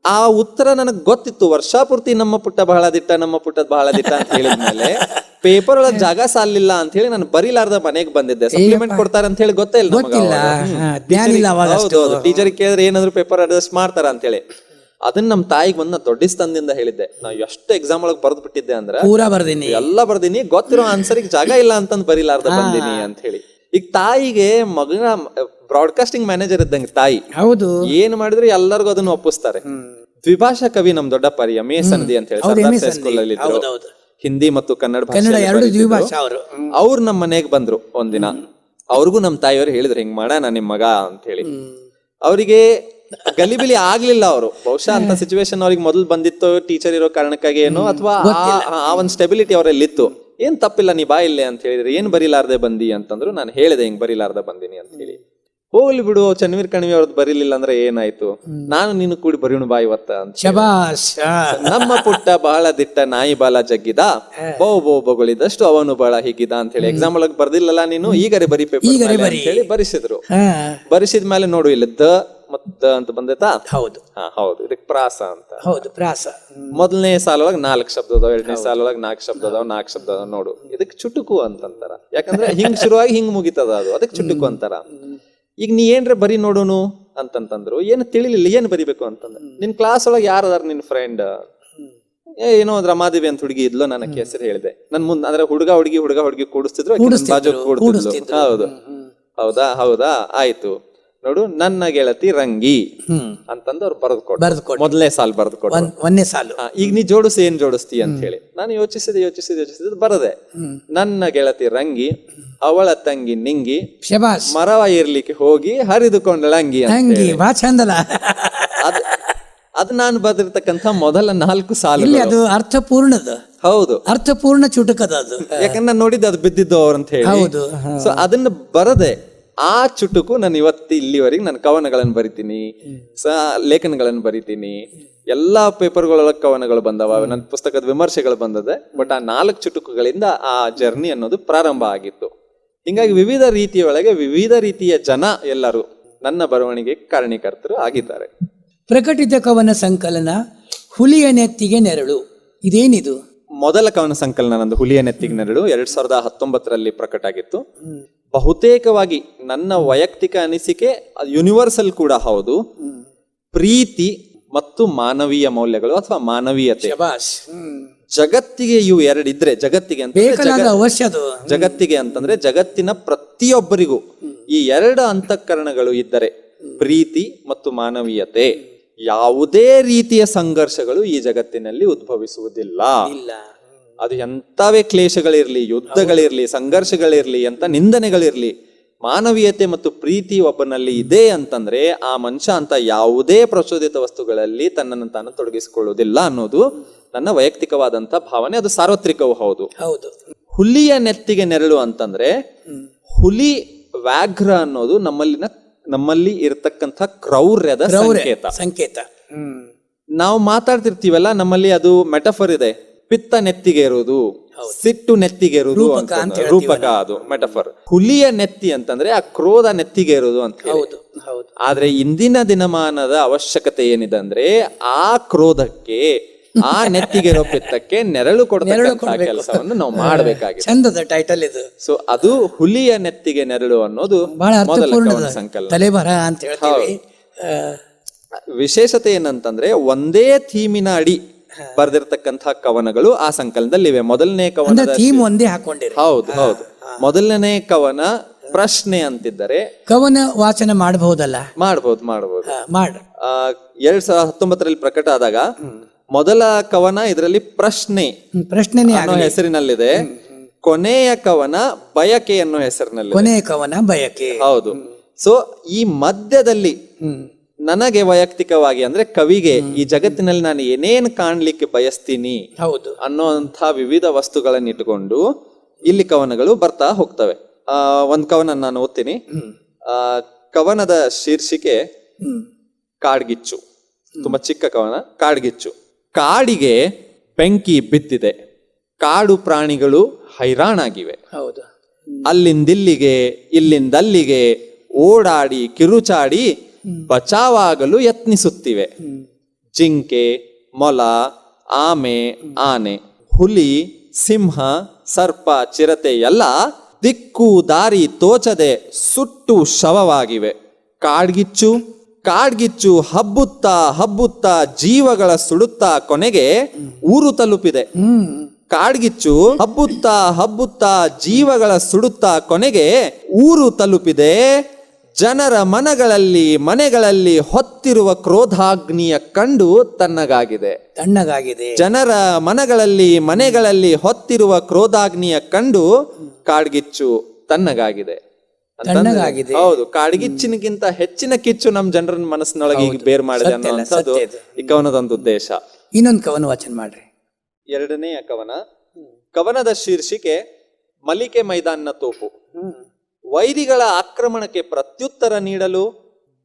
ಆ ಉತ್ತರ ನನಗ್ ಗೊತ್ತಿತ್ತು. ವರ್ಷ ಪೂರ್ತಿ ನಮ್ಮ ಪುಟ್ಟ ಬಹಳ ದಿಟ್ಟ ಅಂತ ಹೇಳಿದ್ಮೇಲೆ ಪೇಪರ್ ಒಳಗ್ ಜಾಗ ಸಾಲಿಲ್ಲ ಅಂತ ಹೇಳಿ ನಾನು ಬರೀಲಾರ್ದ ಮನೆಗೆ ಬಂದಿದ್ದೆ. ಸಪ್ಲಿಮೆಂಟ್ ಕೊಡ್ತಾರ ಅಂತ ಹೇಳಿ ಗೊತ್ತೇ ಇಲ್ಲ. ಟೀಚರ್ ಕೇಳಿದ್ರೆ ಏನಾದ್ರು ಪೇಪರ್ ಅಡ್ಜಸ್ಟ್ ಮಾಡ್ತಾರ ಅಂತ ಹೇಳಿ. ಅದನ್ನ ನಮ್ ತಾಯಿಗೆ ಬಂದ್ ದೊಡ್ಡ ಸ್ಥಾನದಿಂದ ಹೇಳಿದ್ದೆ. ನಾ ಎಷ್ಟು ಎಕ್ಸಾಮ್ ಒಳಗ್ ಬರ್ದ್ ಬಿಟ್ಟಿದ್ದೆ ಅಂದ್ರೆ ಪೂರಾ ಬರ್ದೀನಿ, ಎಲ್ಲ ಬರ್ದೀನಿ, ಗೊತ್ತಿರೋ ಆನ್ಸರ್ಗೆ ಜಾಗ ಇಲ್ಲ ಅಂತಂದ್ ಬರೀಲಾರ್ದ ಬಂದಿನಿ ಅಂತ ಹೇಳಿ. ಈಗ ತಾಯಿಗೆ ಮಗನ ಬ್ರಾಡ್ಕಾಸ್ಟಿಂಗ್ ಮ್ಯಾನೇಜರ್ ಇದ್ದಂಗೆ ತಾಯಿ. ಹೌದು, ಏನ್ ಮಾಡಿದ್ರು ಎಲ್ಲರಿಗೂ ಅದನ್ನ ಒಪ್ಪಿಸ್ತಾರೆ. ದ್ವಿಭಾಷಾ ಕವಿ ನಮ್ ದೊಡ್ಡಪ್ಪ ರೀ, ಎಸ್ ಸನದಿ ಅಂತ ಹೇಳಿ ಸರ್ದಾರ್ ಹೈಸ್ಕೂಲ್ ಅಲ್ಲಿ ಇದ್ರು. ಹಿಂದಿ ಮತ್ತು ಕನ್ನಡ ಭಾಷೆ. ಅವ್ರು ನಮ್ ಮನೆಗ್ ಬಂದ್ರು ಒಂದಿನ. ಅವ್ರಿಗೂ ನಮ್ ತಾಯಿಯವ್ರು ಹೇಳಿದ್ರು ಹಿಂಗ್ ಮಾಡೋಣ ನಿಮ್ ಮಗ ಅಂತ ಹೇಳಿ. ಅವರಿಗೆ ಗಲಿಬಿಲಿ ಆಗ್ಲಿಲ್ಲ. ಅವರು ಬಹುಶಃ ಅಂತ ಸಿಚುವೇಶನ್ ಅವ್ರಿಗೆ ಮೊದಲು ಬಂದಿತ್ತು, ಟೀಚರ್ ಇರೋ ಕಾರಣಕ್ಕಾಗಿ ಏನೋ, ಅಥವಾ ಆ ಒಂದ್ ಸ್ಟೆಬಿಲಿಟಿ ಅವರಲ್ಲಿ ಇತ್ತು. ಏನ್ ತಪ್ಪಿಲ್ಲ, ನೀ ಬಾ ಇಲ್ಲೇ ಅಂತ ಹೇಳಿದ್ರೆ. ಏನ್ ಬರೀಲಾರ್ದೆ ಬಂದಿ ಅಂತಂದ್ರು. ನಾನು ಹೇಳಿದೆ ಹಿಂಗ್ ಬರೀಲಾರ್ದೆ ಬಂದಿನಿ ಅಂತ ಹೇಳಿ. ಹೋಗ್ಲಿ ಬಿಡು, ಚನ್ವೀರ್ ಕಣಿವಿ ಅವ್ರದ್ದು ಬರೀಲಿಲ್ಲ ಅಂದ್ರೆ ಏನಾಯ್ತು, ನಾನು ನೀನು ಕೂಡಿ ಬರೀಣು ಬಾ ಇವತ್ತ ಅಂತ. ನಮ್ಮ ಪುಟ್ಟ ಬಹಳ ದಿಟ್ಟ ನಾಯಿ ಬಾಲ ಜಗ್ಗಿದ, ಬೊಗಳಿದಷ್ಟು ಅವನು ಬಹಳ ಹಿಗ್ಗಿದ ಅಂತ ಹೇಳಿ. ಎಕ್ಸಾಮ್ ಒಳಗ್ ಬರ್ದಿಲ್ಲಲ್ಲ ನೀನು, ಈಗರೆ ಬರೀ ಪೇಪರ್ ಅಂತ ಹೇಳಿ ಬರಿಸಿದ್ರು. ಬರಿಸಿದ್ಮೇಲೆ ನೋಡು ಇಲ್ಲಿ ದ ಮತ್ತ ಅಂತ ಬಂದೈತಾ. ಹೌದು, ಹೌದು, ಇದಕ್ ಪ್ರಾಸ ಅಂತ. ಹೌದು, ಪ್ರಾಸ. ಮೊದಲನೇ ಸಾಲೊಳಗ್ 4 ಶಬ್ದ ಅದಾವ, ಎರಡನೇ ಸಾಲೊಳಗ್ 4 ಶಬ್ದ ಅದಾವ, 4 ಶಬ್ದ ಅದಾವ. ನೋಡು, ಇದಕ್ ಚುಟುಕು ಅಂತಂತಾರ. ಯಾಕಂದ್ರೆ ಹಿಂಗ್ ಶುರುವಾಗಿ ಹಿಂಗ್ ಮುಗಿತದ ಅದು, ಅದಕ್ಕೆ ಚುಟುಕು ಅಂತಾರ. ಈಗ ನೀ ಏನ್ರ ಬರೀ ನೋಡೋನು ಅಂತಂತಂದ್ರು. ಏನು ತಿಳಿಲಿಲ್ಲ ಏನ್ ಬರಿಬೇಕು ಅಂತಂದ್ರೆ. ನಿನ್ ಕ್ಲಾಸ್ ಒಳಗೆ ಯಾರದಾರ ನಿನ್ ಫ್ರೆಂಡ್? ಏನೋ ರಮಾದೇವಿ ಅಂತ ಹುಡುಗಿ ಇದ್ಲು, ನನ್ನ ಹೆಸರು ಹೇಳಿದೆ. ನನ್ ಮುಂದ್ ಅಂದ್ರೆ ಹುಡುಗ ಹುಡುಗಿ ಕೂಡಿಸ್ತಿದ್ರು, ಬಾಜು ಕೂಡ್ತಿದ್ಲು. ಹೌದು, ಹೌದಾ ಆಯ್ತು ನೋಡು, ನನ್ನ ಗೆಳತಿ ರಂಗಿ ಅಂತಂದು ಅವ್ರು ಬರೆದ್ಕೊಟ್ಟು ಮೊದಲನೇ ಸಾಲು ಬರೆದ್ಕೊಟ್ಟು. ಒಂದೇ ಸಾಲು. ಈಗ ನೀ ಜೋಡಿಸಿ ಏನ್ ಜೋಡಿಸ್ತಿ ಅಂತ ಹೇಳಿ ನಾನು ಯೋಚಿಸಿದ ಬರದೆ. ನನ್ನ ಗೆಳತಿ ರಂಗಿ ಅವಳ ತಂಗಿ ನಿಂಗಿ ಮರವ ಇರ್ಲಿಕ್ಕೆ ಹೋಗಿ ಹರಿದುಕೊಂಡಳ ಅಂಗಿ. ಅದು ನಾನು ಬರೆದಿರ್ತಕ್ಕಂಥ ಮೊದಲ 4 ಸಾಲು. ಅದು ಅರ್ಥಪೂರ್ಣದ. ಹೌದು, ಅರ್ಥಪೂರ್ಣ ಚುಟುಕದ ಅದು. ಯಾಕಂದ್ರೆ ನಾನು ನೋಡಿದ್ದು ಅದು ಬಿದ್ದಿದ್ದು ಅವ್ರ ಅಂತ ಹೇಳಿ. ಸೊ ಅದನ್ನ ಬರದೆ ಆ ಚುಟುಕು ನಾನು ಇಲ್ಲಿವರೆಗೆ ನಾನು ಕವನಗಳನ್ನು ಬರಿತೀನಿ, ಲೇಖನಗಳನ್ನು ಬರಿತೀನಿ. ಎಲ್ಲಾ ಪೇಪರ್ಗಳೊಳಗೆ ಕವನಗಳು ಬಂದವ, ನನ್ನ ಪುಸ್ತಕದ ವಿಮರ್ಶೆಗಳು ಬಂದದೆ. ಬಟ್ ಆ 4 ಚುಟುಕುಗಳಿಂದ ಆ ಜರ್ನಿ ಅನ್ನೋದು ಪ್ರಾರಂಭ ಆಗಿತ್ತು. ಹಿಂಗಾಗಿ ವಿವಿಧ ರೀತಿಯೊಳಗೆ ವಿವಿಧ ರೀತಿಯ ಜನ ಎಲ್ಲರೂ ನನ್ನ ಬರವಣಿಗೆ ಕಾರಣೀಕರ್ತರು ಆಗಿದ್ದಾರೆ. ಪ್ರಕಟಿತ ಕವನ ಸಂಕಲನ ಹುಲಿಯ ನೆತ್ತಿಗೆ ನೆರಳು, ಇದೇನಿದು? ಮೊದಲ ಕವನ ಸಂಕಲನ ನಂದು ಹುಲಿಯ ನೆತ್ತಿಗೆ ನೆರಳು 2019ರಲ್ಲಿ ಪ್ರಕಟ ಆಗಿತ್ತು. ಬಹುತೇಕವಾಗಿ ನನ್ನ ವೈಯಕ್ತಿಕ ಅನಿಸಿಕೆ, ಯೂನಿವರ್ಸಲ್ ಕೂಡ ಹೌದು, ಪ್ರೀತಿ ಮತ್ತು ಮಾನವೀಯ ಮೌಲ್ಯಗಳು ಅಥವಾ ಮಾನವೀಯತೆ. ಜಗತ್ತಿಗೆ ಇವು 2 ಇದ್ರೆ, ಜಗತ್ತಿಗೆ ಅಂತಂದ್ರೆ ಜಗತ್ತಿನ ಪ್ರತಿಯೊಬ್ಬರಿಗೂ ಈ 2 ಅಂತಃಕರಣಗಳು ಇದ್ದರೆ, ಪ್ರೀತಿ ಮತ್ತು ಮಾನವೀಯತೆ, ಯಾವುದೇ ರೀತಿಯ ಸಂಘರ್ಷಗಳು ಈ ಜಗತ್ತಿನಲ್ಲಿ ಉದ್ಭವಿಸುವುದಿಲ್ಲ. ಅದು ಎಂತವೇ ಕ್ಲೇಶಗಳಿರ್ಲಿ, ಯುದ್ಧಗಳಿರ್ಲಿ, ಸಂಘರ್ಷಗಳಿರ್ಲಿ, ಎಂತ ನಿಂದನೆಗಳಿರ್ಲಿ, ಮಾನವೀಯತೆ ಮತ್ತು ಪ್ರೀತಿ ಒಬ್ಬನಲ್ಲಿ ಇದೆ ಅಂತಂದ್ರೆ ಆ ಮನುಷ್ಯ ಅಂತ ಯಾವುದೇ ಪ್ರಚೋದಿತ ವಸ್ತುಗಳಲ್ಲಿ ತನ್ನನ್ನು ತಾನು ತೊಡಗಿಸಿಕೊಳ್ಳುವುದಿಲ್ಲ ಅನ್ನೋದು ನನ್ನ ವೈಯಕ್ತಿಕವಾದಂತ ಭಾವನೆ. ಅದು ಸಾರ್ವತ್ರಿಕವೂ ಹೌದು. ಹುಲಿಯ ನೆತ್ತಿಗೆ ನೆರಳು ಅಂತಂದ್ರೆ, ಹುಲಿ ವ್ಯಾಘ್ರ ಅನ್ನೋದು ನಮ್ಮಲ್ಲಿ ಇರತಕ್ಕಂಥ ಕ್ರೌರ್ಯದ ಸಂಕೇತ. ನಾವು ಮಾತಾಡ್ತಿರ್ತೀವಲ್ಲ, ನಮ್ಮಲ್ಲಿ ಅದು ಮೆಟಫರ್ ಇದೆ. ಪಿತ್ತ ನೆತ್ತಿಗೆ ಇರುವುದು, ಸಿಟ್ಟು ನೆತ್ತಿಗೆ ಇರುವುದು, ರೂಪಕ ಅದು ಮೆಟಫರ್. ಹುಲಿಯ ನೆತ್ತಿ ಅಂತಂದ್ರೆ ಆ ಕ್ರೋಧ ನೆತ್ತಿಗೆ ಇರುವುದು ಅಂತ ಹೇಳಿ. ಆದ್ರೆ ಇಂದಿನ ದಿನಮಾನದ ಅವಶ್ಯಕತೆ ಏನಿದೆ ಅಂದ್ರೆ, ಆ ಕ್ರೋಧಕ್ಕೆ, ಆ ನೆತ್ತಿಗೆ ಇರೋ ಪಿತ್ತಕ್ಕೆ ನೆರಳು ಕೊಡತಕ್ಕಂತ ಕೆಲಸವನ್ನು ನಾವು ಮಾಡಬೇಕಾಗಿದೆ. ಚಂದದ ಟೈಟಲ್ ಇದು. ಸೊ ಅದು ಹುಲಿಯ ನೆತ್ತಿಗೆ ನೆರಳು ಅನ್ನೋದು ಮೊದಲ ಕವನ ಸಂಕಲನ. ವಿಶೇಷತೆ ಏನಂತಂದ್ರೆ, ಒಂದೇ ಥೀಮಿನ ಅಡಿ ಬರ್ದಿರ್ತಕ್ಕಂಥ ಕವನಗಳು ಆ ಸಂಕಲನದಲ್ಲಿವೆ. ಮೊದಲನೇ ಕವನ ಥೀಮ್ ಒಂದೇ ಹಾಕೊಂಡಿರಿ. ಹೌದು, ಮೊದಲನೇ ಕವನ ಪ್ರಶ್ನೆ ಅಂತಿದ್ದರೆ ಕವನ ವಾಚನ ಮಾಡಬಹುದಲ್ಲ? ಮಾಡಬಹುದು. 2019ರಲ್ಲಿ ಪ್ರಕಟ ಆದಾಗ ಮೊದಲ ಕವನ ಇದರಲ್ಲಿ ಪ್ರಶ್ನೆ ಅನ್ನೋ ಹೆಸರಿನಲ್ಲಿದೆ. ಕೊನೆಯ ಕವನ ಬಯಕೆ ಅನ್ನೋ ಹೆಸರಿನಲ್ಲಿ. ಕೊನೆಯ ಕವನ ಬಯಕೆ. ಹೌದು. ಸೊ ಈ ಮಧ್ಯದಲ್ಲಿ ನನಗೆ ವೈಯಕ್ತಿಕವಾಗಿ ಅಂದ್ರೆ ಕವಿಗೆ ಈ ಜಗತ್ತಿನಲ್ಲಿ ನಾನು ಏನೇನ್ ಕಾಣ್ಲಿಕ್ಕೆ ಬಯಸ್ತೀನಿ ಅನ್ನೋಂಥ ವಿವಿಧ ವಸ್ತುಗಳನ್ನ ಇಟ್ಕೊಂಡು ಇಲ್ಲಿ ಕವನಗಳು ಬರ್ತಾ ಹೋಗ್ತವೆ. ಒಂದ್ ಕವನ ನಾನು ಓದ್ತೀನಿ. ಕವನದ ಶೀರ್ಷಿಕೆ ಕಾಡ್ಗಿಚ್ಚು. ತುಂಬಾ ಚಿಕ್ಕ ಕವನ, ಕಾಡ್ಗಿಚ್ಚು. ಕಾಡಿಗೆ ಬೆಂಕಿ ಬಿದ್ದಿದೆ, ಕಾಡು ಪ್ರಾಣಿಗಳು ಹೈರಾಣಾಗಿವೆ. ಹೌದು. ಅಲ್ಲಿಂದಿಲ್ಲಿಗೆ ಇಲ್ಲಿಂದಲ್ಲಿಗೆ ಓಡಾಡಿ ಕಿರುಚಾಡಿ ಬಚಾವಾಗಲು ಯತ್ನಿಸುತ್ತಿವೆ. ಜಿಂಕೆ, ಮೊಲ, ಆಮೆ, ಆನೆ, ಹುಲಿ, ಸಿಂಹ, ಸರ್ಪ, ಚಿರತೆ ಎಲ್ಲ ದಿಕ್ಕು ದಾರಿ ತೋಚದೆ ಸುಟ್ಟು ಶವವಾಗಿವೆ. ಕಾಡ್ಗಿಚ್ಚು ಹಬ್ಬುತ್ತಾ ಹಬ್ಬುತ್ತಾ ಜೀವಗಳ ಸುಡುತ್ತಾ ಕೊನೆಗೆ ಊರು ತಲುಪಿದೆ. ಕಾಡ್ಗಿಚ್ಚು ಹಬ್ಬುತ್ತಾ ಹಬ್ಬುತ್ತಾ ಜೀವಗಳ ಸುಡುತ್ತಾ ಕೊನೆಗೆ ಊರು ತಲುಪಿದೆ. ಜನರ ಮನೆಗಳಲ್ಲಿ ಹೊತ್ತಿರುವ ಕ್ರೋಧಾಗ್ನಿಯ ಕಂಡು ತಣ್ಣಗಾಗಿದೆ. ಜನರ ಮನೆಗಳಲ್ಲಿ ಹೊತ್ತಿರುವ ಕ್ರೋಧಾಗ್ನಿಯ ಕಂಡು ಕಾಡ್ಗಿಚ್ಚು ತಣ್ಣಗಾಗಿದೆ. ಹೌದು, ಕಾಡ್ಗಿಚ್ಚಿನಗಿಂತ ಹೆಚ್ಚಿನ ಕಿಚ್ಚು ನಮ್ ಜನರ ಮನಸ್ಸಿನೊಳಗೆ ಈಗ ಬೇರ್ ಮಾಡಿದೆ ಅನ್ನೋದು ಈ ಕವನದೊಂದು ಉದ್ದೇಶ. ಇನ್ನೊಂದು ಕವನ ವಾಚನ ಮಾಡ್ರಿ. ಎರಡನೆಯ ಕವನದ ಶೀರ್ಷಿಕೆ ಮಲಿಕೆ ಮೈದಾನ್ನ ತೋಪು. ವೈರಿಗಳ ಆಕ್ರಮಣಕ್ಕೆ ಪ್ರತ್ಯುತ್ತರ ನೀಡಲು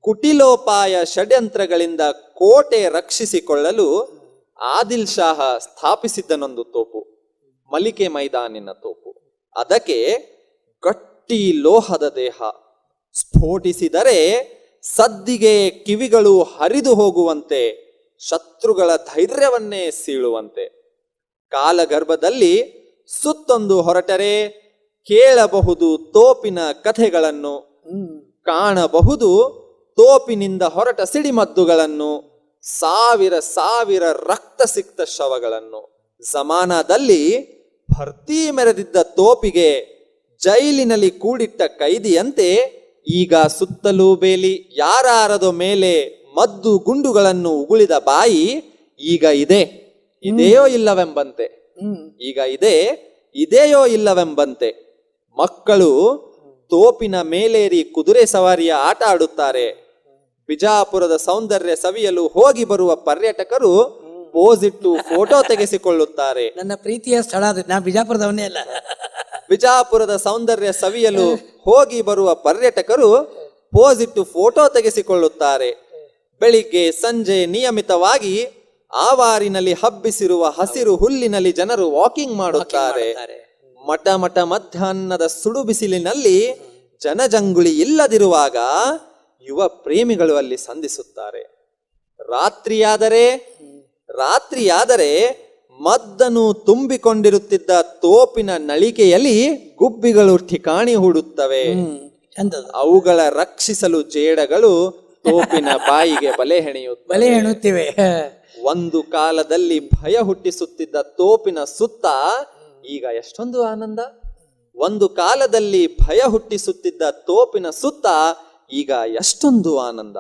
ಕುಟಿಲೋಪಾಯ ಷಡ್ಯಂತ್ರಗಳಿಂದ ಕೋಟೆ ರಕ್ಷಿಸಿಕೊಳ್ಳಲು ಆದಿಲ್ ಶಾಹ ಸ್ಥಾಪಿಸಿದ್ದನೊಂದು ತೋಪು, ಮಲಿಕೆ ಮೈದಾನಿನ ತೋಪು. ಅದಕ್ಕೆ ಗಟ್ಟಿ ಲೋಹದ ದೇಹ, ಸ್ಫೋಟಿಸಿದರೆ ಸದ್ದಿಗೆ ಕಿವಿಗಳು ಹರಿದು ಹೋಗುವಂತೆ, ಶತ್ರುಗಳ ಧೈರ್ಯವನ್ನೇ ಸೀಳುವಂತೆ. ಕಾಲಗರ್ಭದಲ್ಲಿ ಸುತ್ತೊಂದು ಹೊರಟರೆ ಕೇಳಬಹುದು ತೋಪಿನ ಕಥೆಗಳನ್ನು, ಕಾಣಬಹುದು ತೋಪಿನಿಂದ ಹೊರಟ ಸಿಡಿಮದ್ದುಗಳನ್ನು, ಸಾವಿರ ರಕ್ತ ಸಿಕ್ತ ಶವಗಳನ್ನು. ಜಮಾನದಲ್ಲಿ ಭರ್ತಿ ಮೆರೆದಿದ್ದ ತೋಪಿಗೆ ಜೈಲಿನಲ್ಲಿ ಕೂಡಿಟ್ಟ ಕೈದಿಯಂತೆ ಈಗ ಸುತ್ತಲೂ ಬೇಲಿ, ಯಾರಾರದೋ ಮೇಲೆ ಮದ್ದು ಗುಂಡುಗಳನ್ನು ಉಗುಳಿದ ಬಾಯಿ ಈಗ ಇದೆಯೋ ಇಲ್ಲವೆಂಬಂತೆ. ಈಗ ಇದೆಯೋ ಇಲ್ಲವೆಂಬಂತೆ. ಮಕ್ಕಳು ತೋಪಿನ ಮೇಲೇರಿ ಕುದುರೆ ಸವಾರಿಯ ಆಟ ಆಡುತ್ತಾರೆ. ಬಿಜಾಪುರದ ಸೌಂದರ್ಯ ಸವಿಯಲು ಹೋಗಿ ಬರುವ ಪರ್ಯಟಕರು ಪೋಸಿಟ್ಟು ಫೋಟೋ ತೆಗೆಸಿಕೊಳ್ಳುತ್ತಾರೆ. ನನ್ನ ಪ್ರೀತಿಯ ಸ್ಥಳ ಅದು, ನಾ ಬಿಜಾಪುರದವನೇ ಅಲ್ಲ. ಬಿಜಾಪುರದ ಸೌಂದರ್ಯ ಸವಿಯಲು ಹೋಗಿ ಬರುವ ಪರ್ಯಟಕರು ಪೋಸಿಟ್ಟು ಫೋಟೋ ತೆಗೆಸಿಕೊಳ್ಳುತ್ತಾರೆ. ಬೆಳಿಗ್ಗೆ ಸಂಜೆ ನಿಯಮಿತವಾಗಿ ಆವಾರಿನಲ್ಲಿ ಹಬ್ಬಿಸಿರುವ ಹಸಿರು ಹುಲ್ಲಿನಲ್ಲಿ ಜನರು ವಾಕಿಂಗ್ ಮಾಡುತ್ತಾರೆ. ಮಠ ಮಧ್ಯಾಹ್ನದ ಸುಡು ಬಿಸಿಲಿನಲ್ಲಿ ಜನಜಂಗುಳಿ ಇಲ್ಲದಿರುವಾಗ ಯುವ ಪ್ರೇಮಿಗಳು ಅಲ್ಲಿ ಸಂಧಿಸುತ್ತಾರೆ. ರಾತ್ರಿಯಾದರೆ ಮದ್ದನ್ನು ತುಂಬಿಕೊಂಡಿರುತ್ತಿದ್ದ ತೋಪಿನ ನಳಿಕೆಯಲ್ಲಿ ಗುಬ್ಬಿಗಳು ಠಿಕಾಣಿ ಹೂಡುತ್ತವೆ. ಅವುಗಳ ರಕ್ಷಿಸಲು ಜೇಡಗಳು ತೋಪಿನ ಬಾಯಿಗೆ ಬಲೆ ಹೆಣೆಯುತ್ತಿವೆ. ಒಂದು ಕಾಲದಲ್ಲಿ ಭಯ ಹುಟ್ಟಿಸುತ್ತಿದ್ದ ತೋಪಿನ ಸುತ್ತ ಈಗ ಎಷ್ಟೊಂದು ಆನಂದ. ಒಂದು ಕಾಲದಲ್ಲಿ ಭಯ ಹುಟ್ಟಿಸುತ್ತಿದ್ದ ತೋಪಿನ ಸುತ್ತ ಈಗ ಎಷ್ಟೊಂದು ಆನಂದ.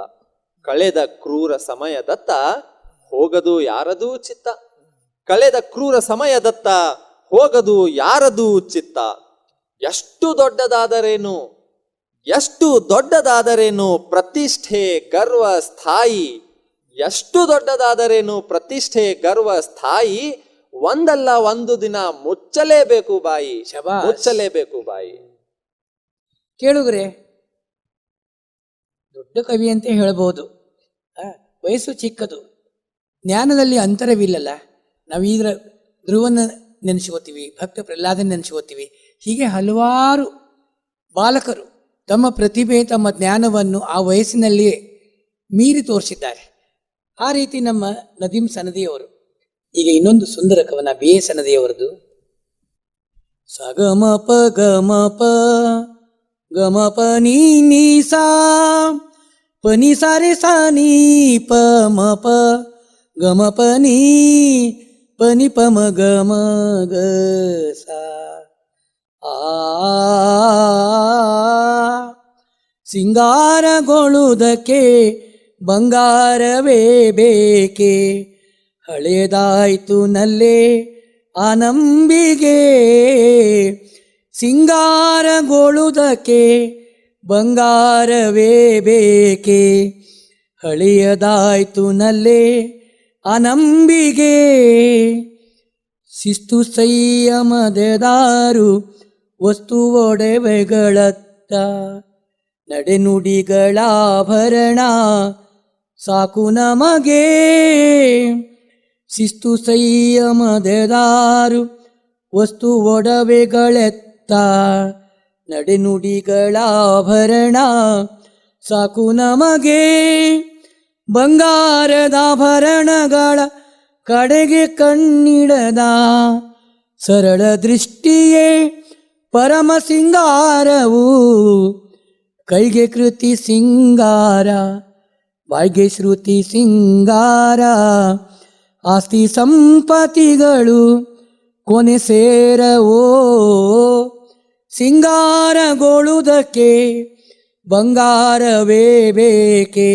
ಕಳೆದ ಕ್ರೂರ ಸಮಯದತ್ತ ಹೋಗದು ಯಾರದೂ ಚಿತ್ತ. ಕಳೆದ ಕ್ರೂರ ಸಮಯದತ್ತ ಹೋಗದು ಯಾರದೂ ಚಿತ್ತ. ಎಷ್ಟು ದೊಡ್ಡದಾದರೇನು ಪ್ರತಿಷ್ಠೆ ಗರ್ವ ಸ್ಥಾಯಿ. ಎಷ್ಟು ದೊಡ್ಡದಾದರೇನು ಪ್ರತಿಷ್ಠೆ ಗರ್ವ ಸ್ಥಾಯಿ. ಒಂದಲ್ಲ ಒಂದು ದಿನ ಮುಚ್ಚಲೇಬೇಕು ಬಾಯಿ. ಕೇಳುಗ್ರೆ, ದೊಡ್ಡ ಕವಿ ಅಂತ ಹೇಳಬಹುದು. ವಯಸ್ಸು ಚಿಕ್ಕದು, ಜ್ಞಾನದಲ್ಲಿ ಅಂತರವಿಲ್ಲಲ್ಲ. ನಾವು ಇದರ ಧ್ರುವನ ನೆನೆಸ್ಕೋತೀವಿ, ಭಕ್ತ ಪ್ರಹ್ಲಾದನ ನೆನೆಸ್ಕೋತೀವಿ. ಹೀಗೆ ಹಲವಾರು ಬಾಲಕರು ತಮ್ಮ ಪ್ರತಿಭೆ, ತಮ್ಮ ಜ್ಞಾನವನ್ನು ಆ ವಯಸ್ಸಿನಲ್ಲಿಯೇ ಮೀರಿ ತೋರಿಸಿದ್ದಾರೆ. ಆ ರೀತಿ ನಮ್ಮ ನದೀಂ ಸನದಿಯವರು. ಈಗ ಇನ್ನೊಂದು ಸುಂದರ ಕವನ ಬಿ ಎ ಸನದಿಯವರದು. ಸಗಮ ಪ ಗಮ ಪ ಗಮ ಪ ನೀ ನೀ ಸಾ ಪ ನಿ ಸಾ ರೆ ಸಾ ನೀ ಪ ಮ ಪ ಗಮ ಪ ನೀ ಪ ನಿ ಪ ಮ ಗ ಮ ಗ ಸಾ. ಸಿಂಗಾರಗೊಳ್ಳುವುದಕ್ಕೆ ಬಂಗಾರವೇ ಬೇಕೆ, ಹಳೆದಾಯ್ತು ನಲ್ಲೇ ಆ ನಂಬಿಗೆ. ಸಿಂಗಾರಗೊಳ್ಳುವುದಕ್ಕೆ ಬಂಗಾರವೇ ಬೇಕೆ, ಹಳೆಯದಾಯ್ತು ನಲ್ಲೇ ಆ ನಂಬಿಗೆ. ಶಿಸ್ತು ಸಂಯಮದೆದಾರು ವಸ್ತು ಒಡವೆಗಳತ್ತ, ನಡೆನುಡಿಗಳಾಭರಣ ಸಾಕು ನಮಗೆ. ಶಿಸ್ತು ಸಂಯಮದೆದಾರು ವಸ್ತು ಒಡವೆಗಳೆತ್ತ ನಡೆನುಡಿಗಳ ಆಭರಣ ಸಾಕು ನಮಗೆ. ಬಂಗಾರದಾಭರಣಗಳ ಕಡೆಗೆ ಕಣ್ಣಿಡದ ಸರಳ ದೃಷ್ಟಿಯೇ ಪರಮ ಸಿಂಗಾರವು. ಕೈಗೆ ಕೃತಿ ಸಿಂಗಾರ ಬಾಯಿಗೆ ಶ್ರುತಿ ಸಿಂಗಾರ. ಆಸ್ತಿ ಸಂಪತ್ತಿಗಳು ಕೊನೆ ಸೇರವೋ ಸಿಂಗಾರಗೊಳ್ಳುವುದಕ್ಕೆ ಬಂಗಾರವೇ ಬೇಕೆ.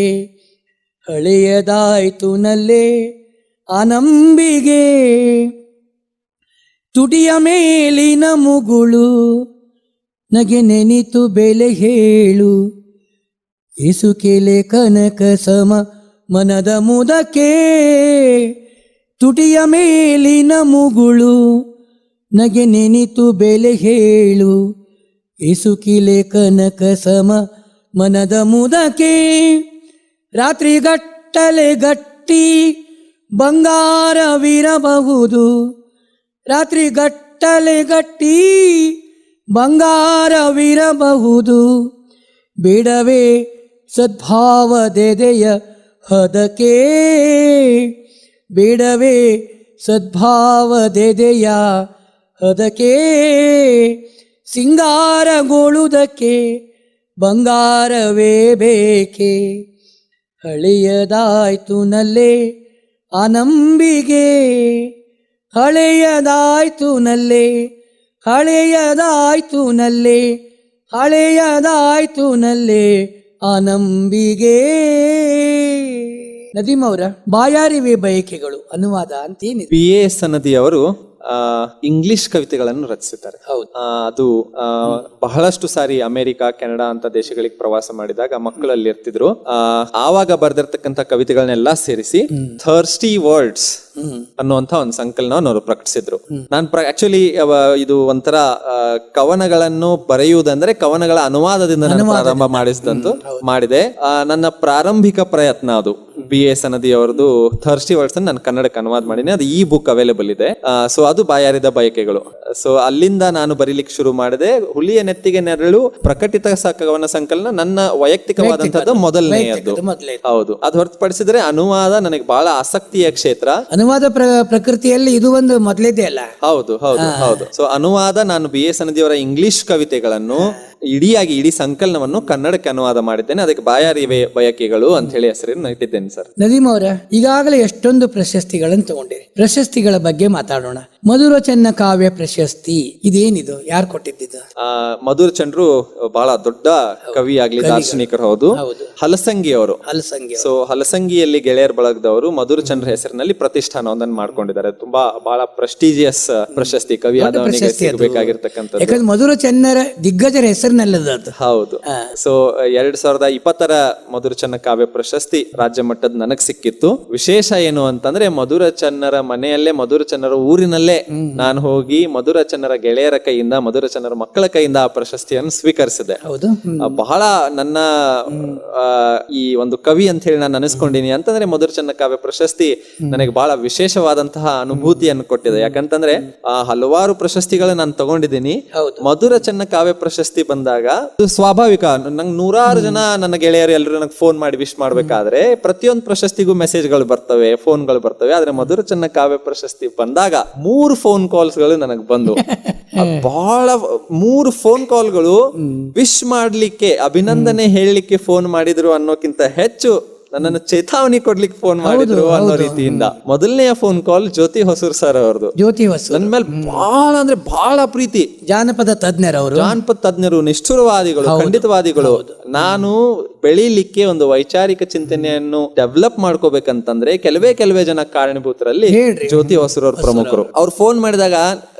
ಹಳೆಯದಾಯ್ತು ನಲ್ಲೇ ಆ ನಂಬಿಗೆ ತುಟಿಯ ಮೇಲಿನ ಮುಗುಳು ನಗೆ ನೆನಿತು ಬೆಲೆ ಹೇಳು. ಏಸುಕೆಲೆ ಕನಕ ಸಮ ಮನದ ಮುದಕ್ಕೆ ತುಟಿಯ ಮೇಲಿನ ಮುಗುಳು ನಗೆ ನೆನಿತು ಬೆಲೆ ಹೇಳು. ಏಸುಕಿಲೆ ಕನಕ ಸಮ ಮನದ ಮುದಕ್ಕೆ ರಾತ್ರಿಗಟ್ಟಲೆ ಗಟ್ಟಿ ಬಂಗಾರವಿರಬಹುದು. ರಾತ್ರಿಗಟ್ಟಲೆ ಗಟ್ಟಿ ಬಂಗಾರವಿರಬಹುದು. ಬೇಡವೇ ಸದ್ಭಾವದೆದೆಯ ಹದಕೆ. ಬೇಡವೇ ಸದ್ಭಾವದೆದೆಯ ಹದಕೆ. ಸಿಂಗಾರಗೊಳ್ಳುವುದಕ್ಕೆ ಬಂಗಾರವೇ ಬೇಕೆ. ಹಳೆಯದಾಯ್ತು ನಲ್ಲೇ ಆ ನಂಬಿಗೆ. ಹಳೆಯದಾಯ್ತು ನಲ್ಲೇ ಹಳೆಯದಾಯ್ತು ನಲ್ಲೇ ಹಳೆಯದಾಯ್ತು ನಲ್ಲೇ ಆ ನಂಬಿಗೆ. ನದೀಮ್ ಅವರ ಬಾಯಾರಿವೆ ಬಯಕೆಗಳು ಅನುವಾದ ಅಂತೇನಿದೆ? PA ಸನದಿಯವರು ಇಂಗ್ಲಿಷ್ ಕವಿತೆಗಳನ್ನು ರಚಿಸಿದ್ದಾರೆ. ಹೌದು. ಅದು ಬಹಳಷ್ಟು ಸಾರಿ ಅಮೆರಿಕ, ಕೆನಡಾ ಅಂತ ದೇಶಗಳಿಗೆ ಪ್ರವಾಸ ಮಾಡಿದಾಗ ಮಕ್ಕಳಲ್ಲಿ ಇರ್ತಿದ್ರು. ಆವಾಗ ಬರ್ದಿರ್ತಕ್ಕಂಥ ಕವಿತೆಗಳನ್ನೆಲ್ಲ ಸೇರಿಸಿ ಥರ್ಸ್ಟಿ ವರ್ಡ್ಸ್ ಅನ್ನುವಂತ ಒಂದು ಸಂಕಲನವನ್ನು ಅವರು ಪ್ರಕಟಿಸಿದ್ರು. ನಾನು ಆಕ್ಚುಲಿ ಇದು ಒಂಥರ ಕವನಗಳನ್ನು ಬರೆಯುವುದಂದ್ರೆ ಕವನಗಳ ಅನುವಾದದಿಂದ ನಾನು ಪ್ರಾರಂಭ ಮಾಡಿದೆ. ನನ್ನ ಪ್ರಾರಂಭಿಕ ಪ್ರಯತ್ನ ಅದು. BA ಸನದಿ ಅವರದು ಥರ್ಸ್ಟಿ ವರ್ಡ್ಸ್ ನಾನು ಕನ್ನಡಕ್ಕೆ ಅನುವಾದ ಮಾಡಿನಿ. ಅದು ಈ ಬುಕ್ ಅವೈಲೇಬಲ್ ಇದೆ. ಸೊ ಅದು ಬಾಯಾರಿದ ಬಯಕೆಗಳು. ಸೊ ಅಲ್ಲಿಂದ ನಾನು ಬರೀಲಿಕ್ಕೆ ಶುರು ಮಾಡಿದೆ. ಹುಲಿಯ ನೆತ್ತಿಗೆ ನೆರಳು ಪ್ರಕಟಿತ ಕವನ ಸಂಕಲನ ನನ್ನ ವೈಯಕ್ತಿಕವಾದಂತದ್ದು ಮೊದಲನೆಯದ್ದು. ಹೌದು. ಅದು ಹೊರತುಪಡಿಸಿದ್ರೆ ಅನುವಾದ ನನಗೆ ಬಹಳ ಆಸಕ್ತಿಯ ಕ್ಷೇತ್ರ. ಅನುವಾದ ಪ್ರಕೃತಿಯಲ್ಲಿ ಇದು ಒಂದು ಮೊದಲೇದೇ ಅಲ್ಲ. ಹೌದು ಹೌದು ಹೌದು. ಸೊ ಅನುವಾದ ನಾನು BA ಸನದಿಯವರ ಇಂಗ್ಲಿಷ್ ಕವಿತೆಗಳನ್ನು ಇಡೀ ಸಂಕಲನವನ್ನು ಕನ್ನಡಕ್ಕೆ ಅನುವಾದ ಮಾಡಿದ್ದೇನೆ. ಅದಕ್ಕೆ ಬಾಯಾರಿವೆ ಬಯಕೆಗಳು ಅಂತ ಹೇಳಿ ಹೆಸರನ್ನು ಇಟ್ಟಿದ್ದೇನೆ ಸರ್. ನದೀಮ್ ಅವರ ಈಗಾಗಲೇ ಎಷ್ಟೊಂದು ಪ್ರಶಸ್ತಿಗಳನ್ನು ತಗೊಂಡಿರಿ. ಪ್ರಶಸ್ತಿಗಳ ಬಗ್ಗೆ ಮಾತಾಡೋಣ. ಮಧುರ ಚೆನ್ನ ಕಾವ್ಯ ಪ್ರಶಸ್ತಿ ಇದೇನಿದು? ಯಾರು ಕೊಟ್ಟಿದ್ದು? ಮಧುರ ಚಂದ್ರು ಬಹಳ ದೊಡ್ಡ ಕವಿ ಆಗ್ಲಿ, ದಾರ್ಶನಿಕರು. ಹೌದು. ಹಲಸಂಗಿ ಅವರು. ಸೊ ಹಲಸಂಗಿಯಲ್ಲಿ ಗೆಳೆಯರ ಬಳಗದವರು ಮಧುರ ಚಂದ್ರ ಹೆಸರಿನಲ್ಲಿ ಪ್ರತಿಷ್ಠಾನವೊಂದನ್ನು ಮಾಡ್ಕೊಂಡಿದ್ದಾರೆ. ತುಂಬಾ ಬಹಳ ಪ್ರೆಸ್ಟೀಜಿಯಸ್ ಪ್ರಶಸ್ತಿ, ಕವಿ ಆದವನಿಗೆ ಸಿಗಬೇಕಾಗಿರ್ತಕ್ಕಂಥದ್ದು. ಯಾಕಂದ್ರೆ ಮಧುರ ಚೆನ್ನರ ದಿಗ್ಗಜರ ಹೆಸರಿನಲ್ಲದ. ಹೌದು. ಸೊ 2020 ಮಧುರ ಚನ್ನ ಕಾವ್ಯ ಪ್ರಶಸ್ತಿ ರಾಜ್ಯ ಮಟ್ಟದ ನನಗ್ ಸಿಕ್ಕಿತ್ತು. ವಿಶೇಷ ಏನು ಅಂತಂದ್ರೆ ಮಧುರ ಚನ್ನರ ಮನೆಯಲ್ಲೇ, ಮಧುರ ಚನ್ನರ ಊರಿನಲ್ಲೇ ನಾನು ಹೋಗಿ ಮಧುರ ಚನ್ನರ ಗೆಳೆಯರ ಕೈಯಿಂದ, ಮಧುರ ಚನ್ನರ ಮಕ್ಕಳ ಕೈಯಿಂದ ಆ ಪ್ರಶಸ್ತಿಯನ್ನು ಸ್ವೀಕರಿಸಿದೆ. ಬಹಳ ನನ್ನ ಈ ಒಂದು ಕವಿ ಅಂತ ಹೇಳಿ ನಾನು ಅನಿಸ್ಕೊಂಡಿನಿ ಅಂತಂದ್ರೆ ಮಧುರ ಚನ್ನ ಕಾವ್ಯ ಪ್ರಶಸ್ತಿ ನನಗೆ ಬಹಳ ವಿಶೇಷವಾದಂತಹ ಅನುಭೂತಿಯನ್ನು ಕೊಟ್ಟಿದೆ. ಯಾಕಂತಂದ್ರೆ ಹಲವಾರು ಪ್ರಶಸ್ತಿಗಳು ನಾನು ತಗೊಂಡಿದ್ದೀನಿ. ಮಧುರ ಚನ್ನ ಕಾವ್ಯ ಪ್ರಶಸ್ತಿ ಬಂದಾಗ ಸ್ವಾಭಾವಿಕ, ನಂಗೆ 100 ಜನ ನನ್ನ ಗೆಳೆಯರು ಎಲ್ಲರೂ ನನಗೆ ಫೋನ್ ಮಾಡಿ ವಿಶ್ ಮಾಡ್ಬೇಕಾದ್ರೆ ಪ್ರತಿಯೊಂದು ಪ್ರಶಸ್ತಿಗೂ ಮೆಸೇಜ್ಗಳು ಬರ್ತವೆ, ಫೋನ್ಗಳು ಬರ್ತವೆ. ಆದ್ರೆ ಮಧುರ ಚನ್ನ ಕಾವ್ಯ ಪ್ರಶಸ್ತಿ ಬಂದಾಗ 3 ಫೋನ್ ಕಾಲ್ಸ್ ಗಳು ನನಗೆ ಬಂದು ಬಹಳ 3 ಫೋನ್ ಕಾಲ್ಗಳು ವಿಶ್ ಮಾಡ್ಲಿಕ್ಕೆ, ಅಭಿನಂದನೆ ಹೇಳಲಿಕ್ಕೆ ಫೋನ್ ಮಾಡಿದ್ರು ಅನ್ನೋಕ್ಕಿಂತ ಹೆಚ್ಚು ನನ್ನನ್ನು ಚೇತಾವಣಿ ಕೊಡ್ಲಿಕ್ಕೆ ಫೋನ್ ಮಾಡಿದ್ರು ಅನ್ನೋ ರೀತಿಯಿಂದ. ಮೊದಲನೆಯ ಫೋನ್ ಕಾಲ್ ಜ್ಯೋತಿ ಹೊಸೂರ್ ಸರ್ ಅವ್ರದ್ದು. ಜ್ಯೋತಿ ಹೊಸೂರ್ ನನ್ನ ಮೇಲೆ ಬಹಳ ಅಂದ್ರೆ ಬಹಳ ಪ್ರೀತಿ. ಜಾನಪದ ತಜ್ಞರು, ನಿಷ್ಠುರವಾದಿಗಳು, ಖಂಡಿತವಾದಿಗಳು. ನಾನು ಬೆಳೀಲಿಕ್ಕೆ ಒಂದು ವೈಚಾರಿಕ ಚಿಂತನೆಯನ್ನು ಡೆವಲಪ್ ಮಾಡ್ಕೋಬೇಕಂತಂದ್ರೆ ಕೆಲವೇ ಜನ ಕಾರಣಭೂತರಲ್ಲಿ ಜ್ಯೋತಿ ಹೊಸೂರ್ ಅವ್ರ ಪ್ರಮುಖರು. ಅವ್ರು ಫೋನ್ ಮಾಡಿದಾಗ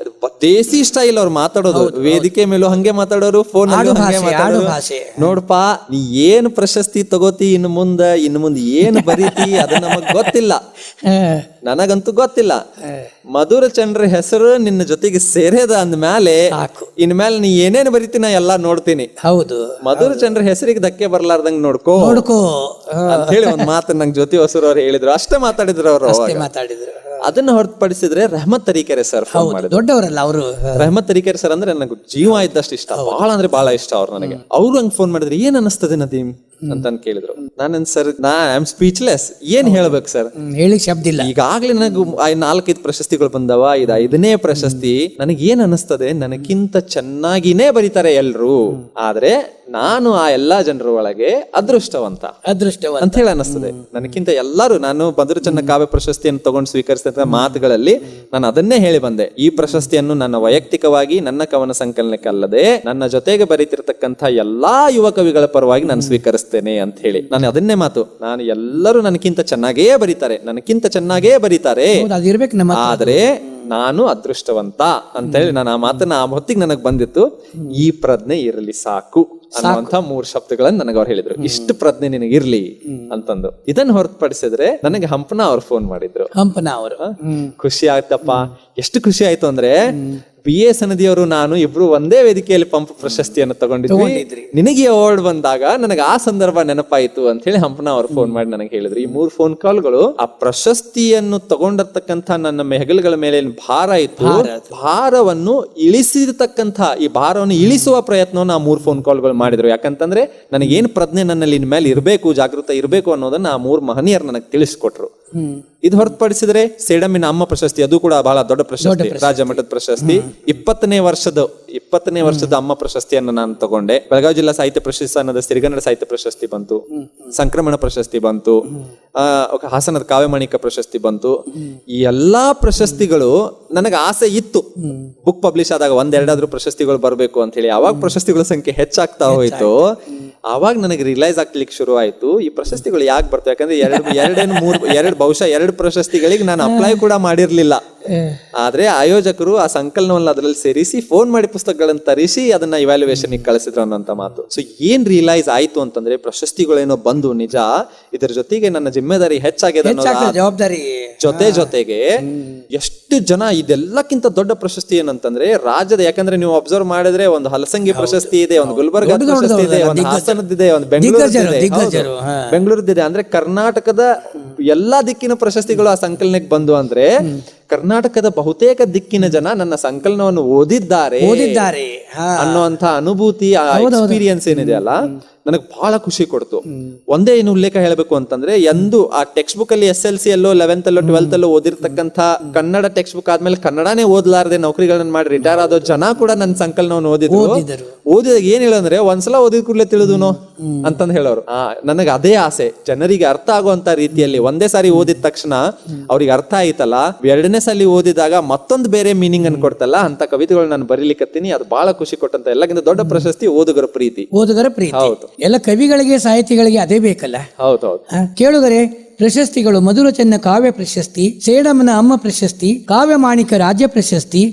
ದೇಸಿ ಸ್ಟೈಲ್ ಅವ್ರು ಮಾತಾಡೋದು, ವೇದಿಕೆ ಮೇಲೂ ಹಂಗೆ ಮಾತಾಡೋರು, ಫೋನ್ ಹಂಗೆ ಮಾತಾಡೋರು. ನೋಡ್ಪಾ, ನೀ ಏನು ಪ್ರಶಸ್ತಿ ತಗೋತಿ, ಇನ್ನು ಮುಂದೆ ಏನು ಬರೀತಿ ಅದು ನಮಗ್ ಗೊತ್ತಿಲ್ಲ, ನನಗಂತೂ ಗೊತ್ತಿಲ್ಲ. ಮಧುರ ಚಂದ್ರ ಹೆಸರು ನಿನ್ನ ಜೊತೆಗೆ ಸೇರೇದ ಅಂದ್ಮೇಲೆ ಇನ್ಮೇಲೆ ನೀ ಏನೇನು ಬರೀತಿ ನಾ ಎಲ್ಲಾ ನೋಡ್ತೀನಿ. ಹೌದು, ಮಧುರ ಚಂದ್ರ ಹೆಸರಿಗೆ ಧಕ್ಕೆ ಬರ್ಲಾರ್ದಂಗ್ ನೋಡ್ಕೋ ಅಂತ ಹೇಳಿ ಒಂದ್ ಮಾತು ನಂಗೆ ಜ್ಯೋತಿ ಹೊಸೂರ್ ಅವ್ರು ಹೇಳಿದ್ರು. ಅಷ್ಟೇ ಮಾತಾಡಿದ್ರು ಅವರು. ಅದನ್ನ ಹೊರತುಪಡಿಸಿದ್ರೆ ರೆಹಮತ್ ತರೀಕೆರೆ ಸರ್ ಫೋನ್ ಮಾಡಿದ್ರು. ದೊಡ್ಡವರಲ್ಲ ಅವರು. ರೆಹಮತ್ ತರೀಕೆರೆ ಸರ್ ಅಂದ್ರೆ ನನಗೆ ಜೀವ ಇದ್ದಷ್ಟು ಇಷ್ಟ, ಬಹಳ ಅಂದ್ರೆ ಬಹಳ ಇಷ್ಟ ಅವ್ರು ನನಗೆ. ಅವ್ರು ಹಂಗ್ ಫೋನ್ ಮಾಡಿದ್ರೆ ಏನ್ ಅನಿಸ್ತದೆ ನದೀಮ್ ಅಂತ ಕೇಳಿದ್ರು. ನಾನು ಸರ್ ಐ ಆಮ್ ಸ್ಪೀಚ್ಲೆಸ್, ಏನ್ ಹೇಳ್ಬೇಕು ಸರ್, ಹೇಳಿ ಶಬ್ದ ಇಲ್ಲ. ಈಗಾಗ್ಲೇ ನನಗೆ 4-5 ಪ್ರಶಸ್ತಿಗಳು ಬಂದವ, ಇದು 5ನೇ ಪ್ರಶಸ್ತಿ. ನನಗೆ ಏನ್ ಅನಿಸ್ತದೆ, ನನಗಿಂತ ಚೆನ್ನಾಗಿನೇ ಬರೀತಾರೆ ಎಲ್ರು, ಆದ್ರೆ ನಾನು ಆ ಎಲ್ಲಾ ಜನರ ಒಳಗೆ ಅದೃಷ್ಟವಂತ ಅಂತ ಹೇಳಿ ಅನಿಸ್ತದೆ. ನನಗಿಂತ ಎಲ್ಲರೂ, ನಾನು ಬದ್ರು ಚೆನ್ನ ಕಾವ್ಯ ಪ್ರಶಸ್ತಿಯನ್ನು ತಗೊಂಡು ಸ್ವೀಕರಿಸಿದ ಮಾತುಗಳಲ್ಲಿ ನಾನು ಅದನ್ನೇ ಹೇಳಿ ಬಂದೆ. ಈ ಪ್ರಶಸ್ತಿಯನ್ನು ನನ್ನ ವೈಯಕ್ತಿಕವಾಗಿ ನನ್ನ ಕವನ ಸಂಕಲನಕ್ಕೆ ಅಲ್ಲದೆ ನನ್ನ ಜೊತೆಗೆ ಬರೀತಿರ್ತಕ್ಕಂಥ ಎಲ್ಲಾ ಯುವ ಕವಿಗಳ ಪರವಾಗಿ ನಾನು ಸ್ವೀಕರಿಸ್ತೇನೆ ಅಂತ ಹೇಳಿ ನಾನು ಅದನ್ನೇ ಮಾತು. ನಾನು ಎಲ್ಲರೂ ನನಗಿಂತ ಚೆನ್ನಾಗೇ ಬರೀತಾರೆ, ಆದ್ರೆ ನಾನು ಅದೃಷ್ಟವಂತ ಅಂತ ಹೇಳಿ ನಾನು ಆ ಮಾತನ್ನ ಆ ಹೊತ್ತಿಗೆ ನನಗೆ ಬಂದಿತ್ತು. ಈ ಪ್ರಜ್ಞೆ ಇರಲಿ ಸಾಕು ಅನ್ನುವಂತ 3 ಶಬ್ದಗಳನ್ನ ನನಗೆ ಅವ್ರು ಹೇಳಿದ್ರು. ಇಷ್ಟು ಪ್ರಜ್ಞೆ ನಿನಗಿರ್ಲಿ ಅಂತಂದು. ಇದನ್ನ ಹೊರತುಪಡಿಸಿದ್ರೆ ನನಗೆ ಹಂಪನ ಅವ್ರು ಫೋನ್ ಮಾಡಿದ್ರು. ಹಂಪನ ಅವರು ಖುಷಿ ಆಯ್ತಪ್ಪ. ಎಷ್ಟು ಖುಷಿ ಆಯ್ತು ಅಂದ್ರೆ, BA ಸನದಿಯವರು ನಾನು ಇಬ್ರು ಒಂದೇ ವೇದಿಕೆಯಲ್ಲಿ ಪಂಪ್ ಪ್ರಶಸ್ತಿಯನ್ನು ತಗೊಂಡಿದ್ವಿ. ನಿನಗೆ ಅವಾರ್ಡ್ ಬಂದಾಗ ನನಗೆ ಆ ಸಂದರ್ಭ ನೆನಪಾಯಿತು ಅಂತ ಹೇಳಿ ಹಂಪನ ಅವ್ರು ಫೋನ್ ಮಾಡಿ ನನಗೆ ಹೇಳಿದ್ರು. ಈ 3 ಫೋನ್ ಕಾಲ್ಗಳು ಆ ಪ್ರಶಸ್ತಿಯನ್ನು ತಗೊಂಡಿರ್ತಕ್ಕಂಥ ನನ್ನ ಹೆಗಲುಗಳ ಮೇಲೆ ಭಾರ ಇತ್ತು, ಭಾರವನ್ನು ಇಳಿಸಿರ್ತಕ್ಕಂಥ ಈ ಭಾರವನ್ನು ಇಳಿಸುವ ಪ್ರಯತ್ನವನ್ನು ಆ 3 ಫೋನ್ ಕಾಲ್ಗಳು ಮಾಡಿದ್ರು. ಯಾಕಂತಂದ್ರೆ ನನಗೇನು ಪ್ರಜ್ಞೆ ನನ್ನಲ್ಲಿ ಇನ್ಮೇಲೆ ಇರಬೇಕು, ಜಾಗೃತ ಇರಬೇಕು ಅನ್ನೋದನ್ನ ಆ 3 ಮಹನೀಯರು ನನಗೆ ತಿಳಿಸ್ಕೊಟ್ರು. ಇದು ಹೊರತುಪಡಿಸಿದ್ರೆ ಸೇಡಮ್ಮಿನ ಅಮ್ಮ ಪ್ರಶಸ್ತಿ, ಅದು ಕೂಡ ಬಹಳ ದೊಡ್ಡ ಪ್ರಶಸ್ತಿ, ರಾಜ್ಯ ಮಟ್ಟದ ಪ್ರಶಸ್ತಿ. 20ನೇ ವರ್ಷದ ಅಮ್ಮ ಪ್ರಶಸ್ತಿಯನ್ನು ನಾನು ತಗೊಂಡೆ. ಬೆಳಗಾವಿ ಜಿಲ್ಲಾ ಸಾಹಿತ್ಯ ಪ್ರಶಸ್ತಿ ಅನ್ನೋದು ಸಿರಿಗನ್ನಡ ಸಾಹಿತ್ಯ ಪ್ರಶಸ್ತಿ ಬಂತು, ಸಂಕ್ರಮಣ ಪ್ರಶಸ್ತಿ ಬಂತು, ಹಾಸನದ ಕಾವ್ಯಮಾಣಿಕ ಪ್ರಶಸ್ತಿ ಬಂತು. ಈ ಎಲ್ಲಾ ಪ್ರಶಸ್ತಿಗಳು ನನಗೆ ಆಸೆ ಇತ್ತು, ಬುಕ್ ಪಬ್ಲಿಷ್ ಆದಾಗ 1-2 ಪ್ರಶಸ್ತಿಗಳು ಬರಬೇಕು ಅಂತ ಹೇಳಿ. ಅವಾಗ ಪ್ರಶಸ್ತಿಗಳ ಸಂಖ್ಯೆ ಹೆಚ್ಚಾಗ್ತಾ ಹೋಯ್ತು. ಆವಾಗ ನನಗೆ ರಿಯಲೈಸ್ ಆಗ್ಲಿಕ್ಕೆ ಶುರು ಆಯ್ತು, ಈ ಪ್ರಶಸ್ತಿಗಳು ಯಾಕೆ ಬರ್ತವೆ. ಯಾಕಂದ್ರೆ ಬಹುಶಃ 2 ಪ್ರಶಸ್ತಿಗಳಿಗೆ ನಾನು ಅಪ್ಲೈ ಕೂಡ ಮಾಡಿರ್ಲಿಲ್ಲ. ಆದ್ರೆ ಆಯೋಜಕರು ಆ ಸಂಕಲನವನ್ನ ಅದರಲ್ಲಿ ಸೇರಿಸಿ ಫೋನ್ ಮಾಡಿ ಪುಸ್ತಕಗಳನ್ನು ತರಿಸಿ ಅದನ್ನ ಇವ್ಯಾಲ್ಯೂಯೇಷನ್ ಕಳಿಸಿದ್ರು ಅನ್ನೋಂತ ಮಾತು. ಸೊ ಏನ್ ರಿಯಲೈಸ್ ಆಯ್ತು ಅಂತಂದ್ರೆ, ಪ್ರಶಸ್ತಿಗಳೇನೋ ಬಂದು ನಿಜ, ಇದರ ಜೊತೆಗೆ ನನ್ನ ಜಿಮ್ಮೆದಾರಿ ಹೆಚ್ಚಾಗಿದೆ ಜವಾಬ್ದಾರಿ ಜೊತೆಗೆ ಎಷ್ಟು ಜನ, ಇದೆಲ್ಲಕ್ಕಿಂತ ದೊಡ್ಡ ಪ್ರಶಸ್ತಿ ಏನಂತಂದ್ರೆ ರಾಜ್ಯದ, ಯಾಕಂದ್ರೆ ನೀವು ಅಬ್ಸರ್ವ್ ಮಾಡಿದ್ರೆ ಒಂದು ಹಲಸಂಗಿ ಪ್ರಶಸ್ತಿ ಇದೆ, ಒಂದು ಗುಲ್ಬರ್ಗ ಪ್ರಶಸ್ತಿ ಇದೆ, ಒಂದು ಹಾಸನದಿದೆ, ಒಂದು ಬೆಂಗಳೂರದಿದೆ. ಅಂದ್ರೆ ಕರ್ನಾಟಕದ ಎಲ್ಲಾ ದಿಕ್ಕಿನ ಪ್ರಶಸ್ತಿಗಳು ಆ ಸಂಕಲನಕ್ಕೆ ಬಂದು ಅಂದ್ರೆ ಕರ್ನಾಟಕದ ಬಹುತೇಕ ದಿಕ್ಕಿನ ಜನ ನನ್ನ ಸಂಕಲನವನ್ನು ಓದಿದ್ದಾರೆ ಅನ್ನುವಂತ ಅನುಭೂತಿ, ಆ ಎಕ್ಸ್ಪೀರಿಯನ್ಸ್ ಏನಿದೆ ಅಲ್ಲ, ನನಗೆ ಬಹಳ ಖುಷಿ ಕೊಡ್ತು. ಒಂದೇ ಏನು ಉಲ್ಲೇಖ ಹೇಳಬೇಕು ಅಂತಂದ್ರೆ, ಎಂದು ಆ ಟೆಕ್ಸ್ಟ್ ಬುಕ್ ಅಲ್ಲಿ SLC ಅಲ್ಲೋ 11th ಅಲ್ಲೋ 12th ಅಲ್ಲೋ ಓದಿರ್ತಕ್ಕಂಥ ಕನ್ನಡ ಟೆಕ್ಸ್ಟ್ ಬುಕ್ ಆದ್ಮೇಲೆ ಕನ್ನಡನೇ ಓದ್ಲಾರ್ದೆ ನೌಕರಿಗಳನ್ನ ಮಾಡಿ ರಿಟೈರ್ ಆದೋ ಜನ ಕೂಡ ನನ್ನ ಸಂಕಲನವನ್ನು ಓದಿದಾಗ ಏನ್ ಹೇಳಂದ್ರೆ, ಒಂದ್ಸಲ ಓದಿದ ಕೂಡಲೇ ತಿಳಿದುನೋ ಅಂತಂದ್ ಹೇಳೋರು. ನನಗೆ ಅದೇ ಆಸೆ, ಜನರಿಗೆ ಅರ್ಥ ಆಗುವಂತ ರೀತಿಯಲ್ಲಿ. ಒಂದೇ ಸಾರಿ ಓದಿದ ತಕ್ಷಣ ಅವ್ರಿಗೆ ಅರ್ಥ ಆಯ್ತಲ್ಲ, 2ನೇ ಸಲ ಓದಿದಾಗ ಮತ್ತೊಂದು ಬೇರೆ ಮೀನಿಂಗ್ ಅನ್ನು ಕೊಡ್ತಲ್ಲ, ಅಂತ ಕವಿತೆಗಳು ನಾನು ಬರೀಲಿಕ್ಕತ್ತೀನಿ. ಅದು ಬಹಳ ಖುಷಿ ಕೊಟ್ಟಂತ ಎಲ್ಲಕ್ಕಿಂತ ದೊಡ್ಡ ಪ್ರಶಸ್ತಿ ಓದುಗರ ಪ್ರೀತಿ. ಹೌದು, ಎಲ್ಲ ಕವಿಗಳಿಗೆ ಸಾಹಿತಿಗಳಿಗೆ ಅದೇ ಬೇಕಲ್ಲ. ಹೌದೌದು. ಕೇಳುಗರೆ, ಪ್ರಶಸ್ತಿಗಳು: ಮಧುರ ಚೆನ್ನ ಕಾವ್ಯ ಪ್ರಶಸ್ತಿ, ಸೇಡಮ್ಮನ ಅಮ್ಮ ಪ್ರಶಸ್ತಿ, ಕಾವ್ಯಮಾಣಿಕ ರಾಜ್ಯ ಪ್ರಶಸ್ತಿ,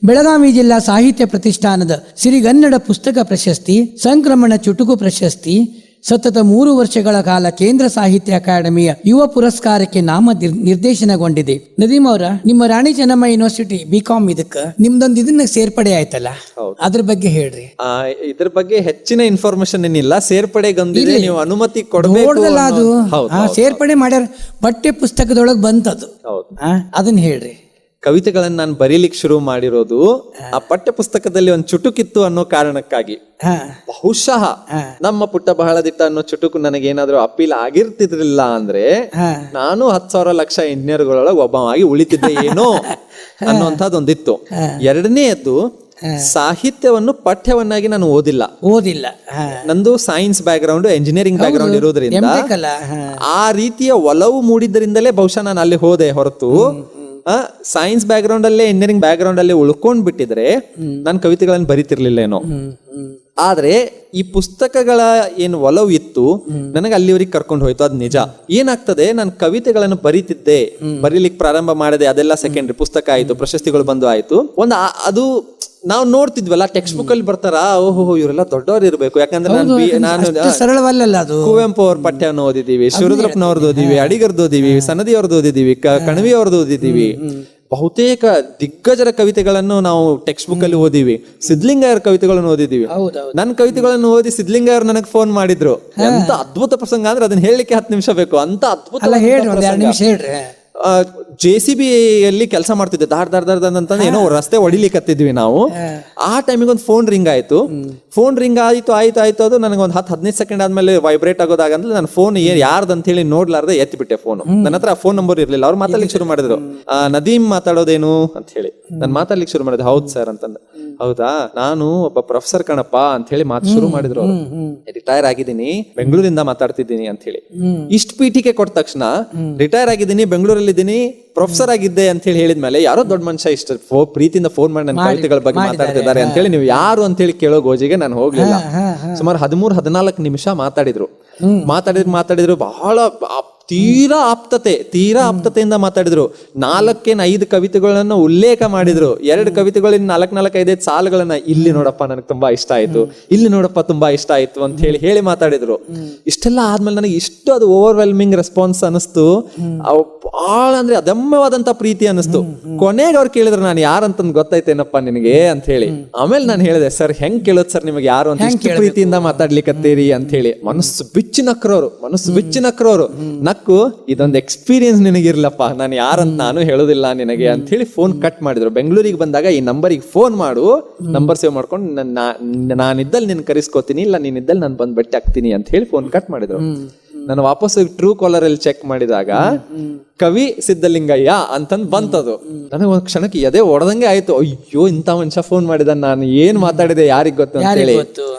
ಬೆಳಗಾವಿ ಜಿಲ್ಲಾ ಸಾಹಿತ್ಯ ಪ್ರತಿಷ್ಠಾನದ ಸಿರಿಗನ್ನಡ ಪುಸ್ತಕ ಪ್ರಶಸ್ತಿ, ಸಂಕ್ರಮಣ ಚುಟುಕು ಪ್ರಶಸ್ತಿ, ಸತತ 3 ವರ್ಷಗಳ ಕಾಲ ಕೇಂದ್ರ ಸಾಹಿತ್ಯ ಅಕಾಡೆಮಿಯ ಯುವ ಪುರಸ್ಕಾರಕ್ಕೆ ನಾಮ ನಿರ್ದೇಶನಗೊಂಡಿದೆ. ನದೀಮ್ ಅವರ, ನಿಮ್ಮ ರಾಣಿ ಚೆನ್ನಮ್ಮ ಯೂನಿವರ್ಸಿಟಿ BCom ನಿಮ್ದೊಂದು ಇದನ್ನ ಸೇರ್ಪಡೆ ಆಯ್ತಲ್ಲ, ಅದ್ರ ಬಗ್ಗೆ ಹೇಳ್ರಿ. ಇದ್ರ ಬಗ್ಗೆ ಹೆಚ್ಚಿನ ಇನ್ಫಾರ್ಮೇಶನ್ ಏನಿಲ್ಲ. ಸೇರ್ಪಡೆಗೊಂದಿದೆ, ನೀವು ಅನುಮತಿ ಕೊಡಬೇಕು. ಅದು ಸೇರ್ಪಡೆ ಮಾಡ್ಯಾರ, ಪಠ್ಯ ಪುಸ್ತಕದೊಳಗೆ ಬಂತದು, ಅದನ್ನ ಹೇಳ್ರಿ. ಕವಿತೆಗಳನ್ನ ನಾನು ಬರೀಲಿಕ್ಕೆ ಶುರು ಮಾಡಿರೋದು ಆ ಪಠ್ಯ ಪುಸ್ತಕದಲ್ಲಿ ಒಂದು ಚುಟುಕಿತ್ತು ಅನ್ನೋ ಕಾರಣಕ್ಕಾಗಿ. ಬಹುಶಃ ನಮ್ಮ ಪುಟ್ಟ ಬಹಳ ದಿಟ್ಟ ಅನ್ನೋ ಚುಟುಕು ನನಗೇನಾದ್ರೂ ಅಪೀಲ್ ಆಗಿರ್ತಿರ್ಲಿಲ್ಲ ಅಂದ್ರೆ ನಾನು 10,000 ಲಕ್ಷ ಇಂಜಿನಿಯರ್ಗಳೊಳಗೆ ಒಬ್ಬವಾಗಿ ಉಳಿತಿದ್ದೆ ಏನೋ ಅನ್ನುವಂಥದ್ದೊಂದಿತ್ತು. ಎರಡನೇದ್ದು, ಸಾಹಿತ್ಯವನ್ನು ಪಠ್ಯವನ್ನಾಗಿ ನಾನು ಓದಿಲ್ಲ. ನಂದು science back ground, engineering back ground ಇರೋದ್ರಿಂದ ಆ ರೀತಿಯ ಒಲವು ಮೂಡಿದ್ರಿಂದಲೇ ಬಹುಶಃ ನಾನು ಅಲ್ಲಿ ಹೋದೆ ಹೊರತು ಸೈನ್ಸ್ ಬ್ಯಾಕ್ ಗ್ರೌಂಡ್ ಅಲ್ಲೇ, ಇಂಜಿನಿಯರಿಂಗ್ ಬ್ಯಾಕ್ ಗ್ರೌಂಡ್ ಅಲ್ಲೇ ಉಳ್ಕೊಂಡ್ ಬಿಟ್ಟಿದ್ರೆ ನಾನು ಕವಿತೆಗಳನ್ನು ಬರೀತಿರ್ಲಿಲ್ಲ ಏನೋ. ಆದ್ರೆ ಈ ಪುಸ್ತಕಗಳ ಏನು ಒಲವು ಇತ್ತು ನನಗೆ ಅಲ್ಲಿವರೆಗೆ ಕರ್ಕೊಂಡು ಹೋಯ್ತು, ಅದ್ ನಿಜ. ಏನಾಗ್ತದೆ, ನಾನು ಕವಿತೆಗಳನ್ನು ಬರೀಲಿಕ್ಕೆ ಪ್ರಾರಂಭ ಮಾಡಿದೆ, ಅದೆಲ್ಲ ಸೆಕೆಂಡ್ರಿ. ಪುಸ್ತಕ ಆಯ್ತು, ಪ್ರಶಸ್ತಿಗಳು ಬಂದು ಆಯ್ತು. ಅದು ನಾವು ನೋಡ್ತಿದ್ವಲ್ಲ, ಟೆಕ್ಸ್ಟ್ ಬುಕ್ ಅಲ್ಲಿ ಬರ್ತಾರ, ಓಹೋ ಇವರೆಲ್ಲ ದೊಡ್ಡವ್ರು ಇರ್ಬೇಕು. ಯಾಕಂದ್ರೆ ನಾನು ಸರಳವಲ್ಲ ಅದು. ಕುವೆಂಪು ಅವ್ರ ಪಠ್ಯವನ್ನು ಓದಿದೀವಿ, ಶಿವರುದ್ರಪ್ಪನವ್ರದ್ದು ಓದಿವಿ, ಅಡಿಗರ್ದು ಓದಿವಿ, ಸನದಿ ಅವ್ರದ್ದು ಓದಿದೀವಿ, ಕಣವಿ ಅವ್ರದ್ದು ಓದಿದೀವಿ. ಬಹುತೇಕ ದಿಗ್ಗಜರ ಕವಿತೆಗಳನ್ನು ನಾವು ಟೆಕ್ಸ್ಟ್ ಬುಕ್ ಅಲ್ಲಿ ಓದಿವಿ. ಸಿದ್ಲಿಂಗಯ್ಯರ ಕವಿತೆಗಳನ್ನು ಓದಿದೀವಿ. ನನ್ನ ಕವಿತೆಗಳನ್ನು ಓದಿ ಸಿದ್ಲಿಂಗಯ್ಯರು ನನಗೆ ಫೋನ್ ಮಾಡಿದ್ರು. ಎಂತ ಅದ್ಭುತ ಪ್ರಸಂಗ ಅಂದ್ರೆ ಅದನ್ನ ಹೇಳಲಿಕ್ಕೆ 10 ನಿಮಿಷ ಬೇಕು, ಅಂತ ಅದ್ಭುತ. JCB ಯಲ್ಲಿ ಕೆಲಸ ಮಾಡ್ತಿದ್ದೆ, ದಾಡ್ ಅಂತಂದ್ರೆ ಏನೋ ರಸ್ತೆ ಹೊಡಿಲಿಕ್ಕತ್ತಿದ್ವಿ ನಾವು. ಆ ಟೈಮಿಗೆ ಒಂದು ಫೋನ್ ರಿಂಗ್ ಆಯ್ತು. ಫೋನ್ ರಿಂಗ್ ಆಯ್ತು ಅದು ನನಗೆ ಒಂದು 10-15 ಸೆಕೆಂಡ್ ಆದ್ಮೇಲೆ ವೈಬ್ರೇಟ್ ಆಗೋದಾಗಂದ್ರೆ ನನ್ನ ಫೋನ್ ಯಾರ್ದು ಅಂತ ಹೇಳಿ ನೋಡ್ಲಾರ್ದೆ ಎತ್ತಿ ಬಿಟ್ಟೆ ಫೋನ್. ನನ್ನ ಹತ್ರ ಫೋನ್ ನಂಬರ್ ಇರ್ಲಿಲ್ಲ. ಅವ್ರು ಮಾತಾಡ್ಲಿಕ್ಕೆ ಶುರು ಮಾಡಿದ್ರು, ನದೀಮ್ ಮಾತಾಡೋದೇನು ಅಂತ ಹೇಳಿ. ನಾನು ಮಾತಾಡ್ಲಿಕ್ಕೆ ಶುರು ಮಾಡಿದೆ. ಹೌದು ಸರ್ ಅಂತಂದ. ಹೌದಾ, ನಾನು ಒಬ್ಬ ಪ್ರೊಫೆಸರ್ ಕಣಪ್ಪ ಅಂತ ಹೇಳಿ ಮಾತು ಶುರು ಮಾಡಿದ್ರು. ರಿಟೈರ್ ಆಗಿದ್ದೀನಿ, ಬೆಂಗಳೂರಿಂದ ಮಾತಾಡ್ತಿದ್ದೀನಿ ಅಂತ ಹೇಳಿ. ಇಷ್ಟು ಪೀಠಿಕೆ ಕೊಟ್ಟ ತಕ್ಷಣ ರಿಟೈರ್ ಆಗಿದ್ದೀನಿ, ಬೆಂಗಳೂರಲ್ಲಿ ಇದ್ದೀನಿ, ಪ್ರೊಫೆಸರ್ ಆಗಿದ್ದೆ ಅಂತ ಹೇಳಿ ಹೇಳಿದ್ಮೇಲೆ ಯಾರೋ ದೊಡ್ಡ ಮನುಷ್ಯ ಇಷ್ಟು ಪ್ರೀತಿಯಿಂದ ಫೋನ್ ಮಾಡಿ ನನ್ನ ಕವಿತೆಗಳ ಬಗ್ಗೆ ಮಾತಾಡ್ತಿದ್ದಾರೆ ಅಂತ ಹೇಳಿ ನೀವು ಯಾರು ಅಂತ ಹೇಳಿ ಕೇಳೋ ಗೋಜಿಗೆ ನಾನು ಹೋಗ್ಲಿಲ್ಲ. ಸುಮಾರು 13-14 ನಿಮಿಷ ಮಾತಾಡಿದ್ರು. ಬಹಳ ತೀರಾ ಆಪ್ತತೆಯಿಂದ ಮಾತಾಡಿದ್ರು. 4-5 ಕವಿತೆಗಳನ್ನ ಉಲ್ಲೇಖ ಮಾಡಿದ್ರು. 2 ಕವಿತೆಗಳಿಂದ 4-5 ಸಾಲುಗಳನ್ನ, ಇಲ್ಲಿ ನೋಡಪ್ಪ ನನಗೆ ತುಂಬಾ ಇಷ್ಟ ಆಯ್ತು, ಇಲ್ಲಿ ನೋಡಪ್ಪ ತುಂಬಾ ಇಷ್ಟ ಆಯ್ತು ಅಂತ ಹೇಳಿ ಮಾತಾಡಿದ್ರು. ಇಷ್ಟೆಲ್ಲ ಆದ್ಮೇಲೆ ನನಗೆ ಇಷ್ಟು ಅದು ಓವರ್ವೆಲ್ಮಿಂಗ್ ರೆಸ್ಪಾನ್ಸ್ ಅನಿಸ್ತು. ಬಹಳ ಅಂದ್ರೆ ಅದಮ್ಯವಾದಂತ ಪ್ರೀತಿ ಅನಿಸ್ತು. ಕೊನೆಗೆ ಅವ್ರು ಕೇಳಿದ್ರು, ನಾನು ಯಾರಂತಂದ್ ಗೊತ್ತಾಯ್ತೇನಪ್ಪ ನಿನಗೆ ಅಂತ ಹೇಳಿ. ಆಮೇಲೆ ನಾನು ಹೇಳಿದೆ, ಸರ್ ಹೆಂಗ್ ಕೇಳೋದ್ ಸರ್ ನಿಮಗೆ ಯಾರು ಅಂತ ಇಷ್ಟು ಪ್ರೀತಿಯಿಂದ ಮಾತಾಡ್ಲಿಕ್ಕತ್ತೀರಿ ಅಂತ ಹೇಳಿ. ಮನಸ್ಸು ಬಿಚ್ಚಿ ನಕ್ರೋರು. ನಕ್ಕು, ಇದೊಂದು ಎಕ್ಸ್ಪೀರಿಯನ್ಸ್ ನಿನಗಿರ್ಲಪ್ಪ, ನಾನು ಯಾರಂತ ನಾನು ಹೇಳೋದಿಲ್ಲ ನಿನಗೆ ಅಂತ ಹೇಳಿ ಫೋನ್ ಕಟ್ ಮಾಡಿದ್ರು. ಬೆಂಗಳೂರಿಗೆ ಬಂದಾಗ ಈ ನಂಬರಿಗೆ ಫೋನ್ ಮಾಡು, ನಂಬರ್ ಸೇವ್ ಮಾಡ್ಕೊಂಡು ನಾನಿದ್ದಲ್ಲಿ ನಿನ್ ಕರೆಸ್ಕೋತೀನಿ, ಇಲ್ಲ ನೀನಿದ್ದಲ್ಲಿ ನಾನು ಬಂದ್ ಭೇಟಿ ಆಗ್ತೀನಿ ಅಂತ ಹೇಳಿ ಫೋನ್ ಕಟ್ ಮಾಡಿದ್ರು. ನಾನು ವಾಪಸ್ ಟ್ರೂ ಕಾಲರ್ ಅಲ್ಲಿ ಚೆಕ್ ಮಾಡಿದಾಗ ಕವಿ ಸಿದ್ಧಲಿಂಗಯ್ಯ ಅಂತಂದ್ ಬಂತದು. ನನಗೆ ಒಂದ್ ಕ್ಷಣಕ್ಕೆ ಎದೆ ಒಡೆದಂಗೆ ಆಯ್ತು. ಅಯ್ಯೋ, ಇಂಥ ಮನುಷ್ಯ ಫೋನ್ ಮಾಡಿದ, ನಾನು ಏನ್ ಮಾತಾಡಿದೆ ಯಾರಿಗ್ ಗೊತ್ತು ಅಂತ ಹೇಳಿ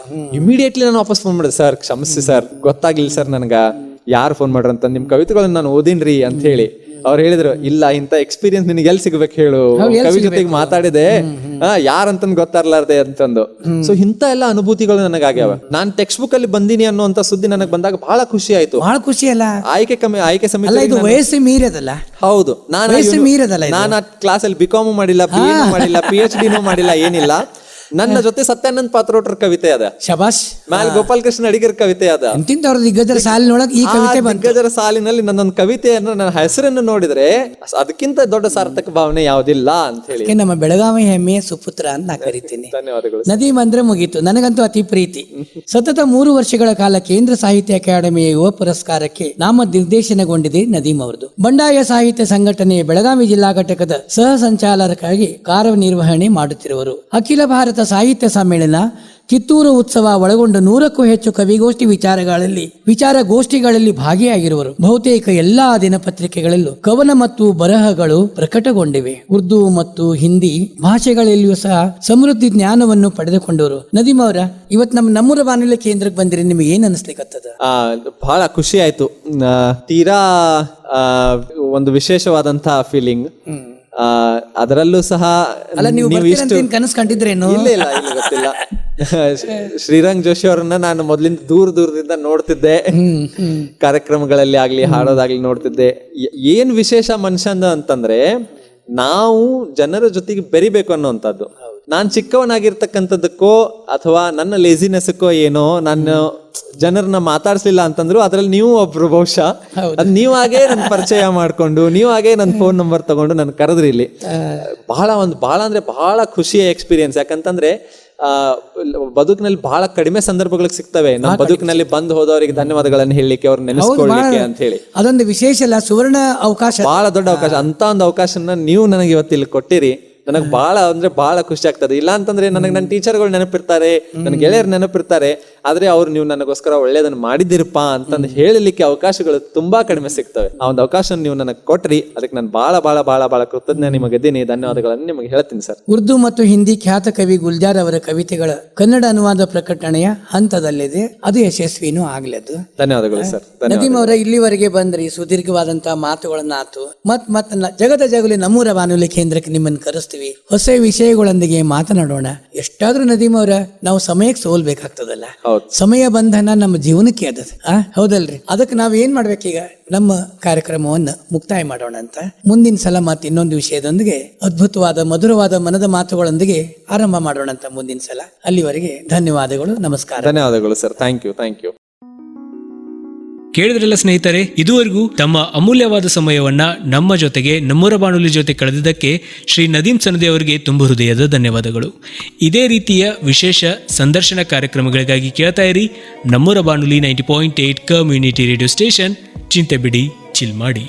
ಇಮಿಡಿಯೇಟ್ಲಿ ನಾನು ವಾಪಸ್ ಫೋನ್ ಮಾಡಿದೆ. ಸರ್ ಕ್ಷಮಿಸಿ ಸರ್, ಗೊತ್ತಾಗ್ಲಿಲ್ಲ ಸರ್ ನನಗ ಯಾರು ಫೋನ್ ಮಾಡ್ರ ಅಂತ, ನಿಮ್ ಕವಿತೆಗಳನ್ನ ನಾನು ಓದಿನ್ರಿ ಅಂತ ಹೇಳಿ. ಅವ್ರು ಹೇಳಿದ್ರು, ಇಲ್ಲ ಇಂತ ಎಕ್ಸ್ಪೀರಿಯನ್ಸ್ ನಿನಗೆ ಎಲ್ಲಿ ಸಿಗ್ಬೇಕು ಹೇಳು, ಕವಿ ಜೊತೆಗೆ ಮಾತಾಡಿದೆ, ಯಾರಂತ ಗೊತ್ತಾರ್ಲಾರ್ದೆ ಅಂತಂದು. ಸೊ ಇಂತ ಎಲ್ಲ ಅನುಭೂತಿಗಳು ನನಗಾಗ್ಯಾವ. ನಾನ್ ಟೆಕ್ಸ್ಟ್ ಬುಕ್ ಅಲ್ಲಿ ಬಂದಿನಿ ಅನ್ನುವಂತ ಸುದ್ದಿ ನನಗೆ ಬಂದಾಗ ಬಹಳ ಖುಷಿ ಆಯ್ತು. ಬಹಳ ಖುಷಿ ಅಲ್ಲ, ಆಯ್ಕೆ ಸಮಿತಿ ವಯಸ್ಸು ಮೀರದಲ್ಲ. ಹೌದು, ನಾನು ಕ್ಲಾಸ್ ಅಲ್ಲಿ BCom ಮಾಡಿಲ್ಲ, BA ಮಾಡಿಲ್ಲ, PhD ಮಾಡಿಲ್ಲ, ಏನಿಲ್ಲ. ನನ್ನ ಜೊತೆ ಸತ್ಯಾನಂದ್ ಪಾತ್ರೋಟ್ರ ಕವಿತೆ ಅದ, ಶಬಾಷ್. ಮ್ಯಾಲ್ ಗೋಪಾಲಕೃಷ್ಣ ಅಡಿಗರ ಕವಿತೆ ಅದ. ದಿಗ್ಗಜರ ಸಾಲಿನೊಳಗೆ ಈ ಕವಿತೆ ದಿಗ್ಗಜರ ಸಾಲಿನಲ್ಲಿ ನನ್ನೊಂದು ಕವಿತೆಯನ್ನು, ನನ್ನ ಹೆಸರನ್ನು ನೋಡಿದ್ರೆ ಅದಕ್ಕಿಂತ ದೊಡ್ಡ ಸಾರ್ಥಕ ಭಾವನೆ ಯಾವುದಿಲ್ಲ ಅಂತ ಹೇಳಿ ನಮ್ಮ ಬೆಳಗಾವಿ ಹೆಮ್ಮೆಯ ಸುಪುತ್ರ ಅಂತ ನಾ ಕರಿತೀನಿ. ಧನ್ಯವಾದಗಳು. ನದೀಮ್ ಅಂದ್ರೆ ಮುಗೀತು, ನನಗಂತೂ ಅತಿ ಪ್ರೀತಿ. ಸತತ 3 ವರ್ಷಗಳ ಕಾಲ ಕೇಂದ್ರ ಸಾಹಿತ್ಯ ಅಕಾಡೆಮಿಯ ಯುವ ಪುರಸ್ಕಾರಕ್ಕೆ ನಾಮ ನಿರ್ದೇಶನಗೊಂಡಿದೆ ನದೀಮ್ ಅವರದು. ಬಂಡಾಯ ಸಾಹಿತ್ಯ ಸಂಘಟನೆಯ ಬೆಳಗಾವಿ ಜಿಲ್ಲಾ ಘಟಕದ ಸಹ ಸಂಚಾಲಕರಾಗಿ ಕಾರ್ಯನಿರ್ವಹಣೆ ಮಾಡುತ್ತಿರುವರು. ಅಖಿಲ ಭಾರತ ಸಾಹಿತ್ಯ ಸಮ್ಮೇಳನ, ಕಿತ್ತೂರು ಉತ್ಸವ ಒಳಗೊಂಡ 100ಕ್ಕೂ ಹೆಚ್ಚು ಕವಿಗೋಷ್ಠಿ ವಿಚಾರಗೋಷ್ಠಿಗಳಲ್ಲಿ ಭಾಗಿಯಾಗಿರುವರು. ಬಹುತೇಕ ಎಲ್ಲಾ ದಿನಪತ್ರಿಕೆಗಳಲ್ಲೂ ಕವನ ಮತ್ತು ಬರಹಗಳು ಪ್ರಕಟಗೊಂಡಿವೆ. ಉರ್ದು ಮತ್ತು ಹಿಂದಿ ಭಾಷೆಗಳಲ್ಲಿಯೂ ಸಹ ಸಮೃದ್ಧಿ ಜ್ಞಾನವನ್ನು ಪಡೆದುಕೊಂಡವರು. ನದೀಮ್ ಅವರ, ಇವತ್ತು ನಮ್ಮೂರ ಬಾನುಲಿ ಕೇಂದ್ರಕ್ಕೆ ಬಂದಿರಿ, ನಿಮಗೆ ಏನ್ ಅನಿಸ್ಲಿಕ್ಕತ್ತದ? ಬಹಳ ಖುಷಿ ಆಯ್ತು. ತೀರಾ ಒಂದು ವಿಶೇಷವಾದಂತಹ ಫೀಲಿಂಗ್. ಅದರಲ್ಲೂ ಸಹ ನೀವು ಕನಸು ಕಂಡಿದ್ರೇನು? ಇಲ್ಲ ಗೊತ್ತಿಲ್ಲ. ಶ್ರೀರಂಗ್ ಜೋಶಿ ಅವರನ್ನ ನಾನು ಮೊದ್ಲಿಂದ ದೂರದಿಂದ ನೋಡ್ತಿದ್ದೆ, ಕಾರ್ಯಕ್ರಮಗಳಲ್ಲಿ ಆಗ್ಲಿ ಹಾಡೋದಾಗ್ಲಿ ನೋಡ್ತಿದ್ದೆ. ಏನ್ ವಿಶೇಷ ಮನುಷ್ಯಂದ ಅಂತಂದ್ರೆ, ನಾವು ಜನರ ಜೊತೆಗೆ ಬೆರಿಬೇಕು ಅನ್ನೋಂಥದ್ದು. ನಾನ್ ಚಿಕ್ಕವನಾಗಿರ್ತಕ್ಕಂಥದ್ದಕ್ಕೋ ಅಥವಾ ನನ್ನ ಲೇಸಿನೆಸ್ಕೋ ಏನೋ ನಾನು ಜನರನ್ನ ಮಾತಾಡ್ಸ್ಲಿಲ್ಲ ಅಂತಂದ್ರು ಅದ್ರಲ್ಲಿ ನೀವು ಒಬ್ರು ಬಹುಶಃ ನೀವಾಗೇ ನನ್ ಪರಿಚಯ ಮಾಡ್ಕೊಂಡು, ನೀವಾಗೇ ನನ್ನ ಫೋನ್ ನಂಬರ್ ತಗೊಂಡು ನನ್ ಕರೆದ್ರಿ ಇಲ್ಲಿ. ಬಹಳ ಅಂದ್ರೆ ಬಹಳ ಖುಷಿಯ ಎಕ್ಸ್ಪೀರಿಯನ್ಸ್. ಯಾಕಂತಂದ್ರೆ ಬದುಕಿನಲ್ಲಿ ಬಹಳ ಕಡಿಮೆ ಸಂದರ್ಭಗಳಿಗೆ ಸಿಗ್ತವೆ. ನಮ್ಮ ಬದುಕಿನಲ್ಲಿ ಬಂದು ಹೋದವರಿಗೆ ಧನ್ಯವಾದಗಳನ್ನು ಹೇಳಲಿಕ್ಕೆ, ಅವ್ರ ನೆನೆಸ್ಕೊಳ್ಳಿಕ್ಕೆ ಅಂತ ಹೇಳಿ. ಅದೊಂದು ವಿಶೇಷ ಅಲ್ಲ, ಸುವರ್ಣ ಅವಕಾಶ, ಬಹಳ ದೊಡ್ಡ ಅವಕಾಶ. ಅಂತ ಒಂದು ಅವಕಾಶನ ನೀವು ನನಗೆ ಇವತ್ತು ಇಲ್ಲಿ ಕೊಟ್ಟಿರಿ. ನನಗೆ ಬಹಳ ಖುಷಿ ಆಗ್ತದೆ. ಇಲ್ಲ ಅಂತಂದ್ರೆ ನನಗೆ ನನ್ನ ಟೀಚರ್ಗಳು ನೆನಪಿರ್ತಾರೆ, ನನ್ನ ಗೆಳೆಯರು ನೆನಪಿರ್ತಾರೆ, ಆದ್ರೆ ಅವ್ರು ನೀವು ನನಗೋಸ್ಕರ ಒಳ್ಳೇದನ್ನ ಮಾಡಿದಿರಪ್ಪ ಅಂತಂದು ಹೇಳಲಿಕ್ಕೆ ಅವಕಾಶಗಳು ತುಂಬಾ ಕಡಿಮೆ ಸಿಗ್ತವೆ. ಆ ಒಂದು ಅವಕಾಶ ನೀವು ನನಗೆ ಕೊಟ್ರಿ, ಅದಕ್ಕೆ ನಾನು ಬಹಳ ಕೃತಜ್ಞ ನಿಮಗಿದ್ದೀನಿ. ಧನ್ಯವಾದಗಳನ್ನು ನಿಮಗೆ ಹೇಳ್ತೀನಿ ಸರ್. ಉರ್ದು ಮತ್ತು ಹಿಂದಿ ಖ್ಯಾತ ಕವಿ ಗುಲ್ಜಾರ್ ಅವರ ಕವಿತೆಗಳ ಕನ್ನಡ ಅನುವಾದ ಪ್ರಕಟಣೆಯ ಹಂತದಲ್ಲಿದೆ, ಅದು ಯಶಸ್ವಿನೂ ಆಗ್ಲದು. ಧನ್ಯವಾದಗಳು ಸರ್. ನದೀಮ್ ಅವರ, ಇಲ್ಲಿವರೆಗೆ ಬಂದ್ರಿ, ಸುದೀರ್ಘವಾದಂತಹ ಮಾತುಗಳನ್ನಾತು. ಮತ್ ಜಗದ ಜಗುಲಿ ನಮ್ಮೂರ ಬಾನುಲಿ ಕೇಂದ್ರಕ್ಕೆ ನಿಮ್ಮನ್ನು ಕರೆಸ್ತೀವಿ, ಹೊಸ ವಿಷಯಗಳೊಂದಿಗೆ ಮಾತನಾಡೋಣ. ಎಷ್ಟಾದ್ರೂ ನದೀಮ್ ಅವರ, ನಾವು ಸಮಯಕ್ಕೆ ಸೋಲ್ಬೇಕಾಗ್ತದಲ್ಲ, ಸಮಯ ಬಂಧನ ನಮ್ಮ ಜೀವನಕ್ಕೆ ಅದ, ಹೌದಲ್ರಿ? ಅದಕ್ಕೆ ನಾವ್ ಏನ್ ಮಾಡ್ಬೇಕೀಗ, ನಮ್ಮ ಕಾರ್ಯಕ್ರಮವನ್ನ ಮುಕ್ತಾಯ ಮಾಡೋಣ ಅಂತ. ಮುಂದಿನ ಸಲ ಮತ್ತೆ ಇನ್ನೊಂದು ವಿಷಯದೊಂದಿಗೆ, ಅದ್ಭುತವಾದ ಮಧುರವಾದ ಮನದ ಮಾತುಗಳೊಂದಿಗೆ ಆರಂಭ ಮಾಡೋಣ ಅಂತ ಮುಂದಿನ ಸಲ. ಅಲ್ಲಿವರೆಗೆ ಧನ್ಯವಾದಗಳು, ನಮಸ್ಕಾರ. ಧನ್ಯವಾದಗಳು ಸರ್. Thank you. ಕೇಳಿದ್ರಲ್ಲ ಸ್ನೇಹಿತರೆ, ಇದುವರೆಗೂ ತಮ್ಮ ಅಮೂಲ್ಯವಾದ ಸಮಯವನ್ನ ನಮ್ಮ ಜೊತೆಗೆ, ನಮ್ಮೂರ ಬಾನುಲಿ ಜೊತೆ ಕಳೆದಿದ್ದಕ್ಕೆ ಶ್ರೀ ನದೀಮ್ ಸನದಿ ಅವರಿಗೆ ತುಂಬ ಹೃದಯದ ಧನ್ಯವಾದಗಳು. ಇದೇ ರೀತಿಯ ವಿಶೇಷ ಸಂದರ್ಶನ ಕಾರ್ಯಕ್ರಮಗಳಿಗಾಗಿ ಕೇಳ್ತಾ ಇರಿ ನಮ್ಮೂರ ಬಾನುಲಿ 90.8 ಕಮ್ಯುನಿಟಿ ರೇಡಿಯೋ ಸ್ಟೇಷನ್. ಚಿಂತೆ ಬಿಡಿ, ಚಿಲ್ ಮಾಡಿ.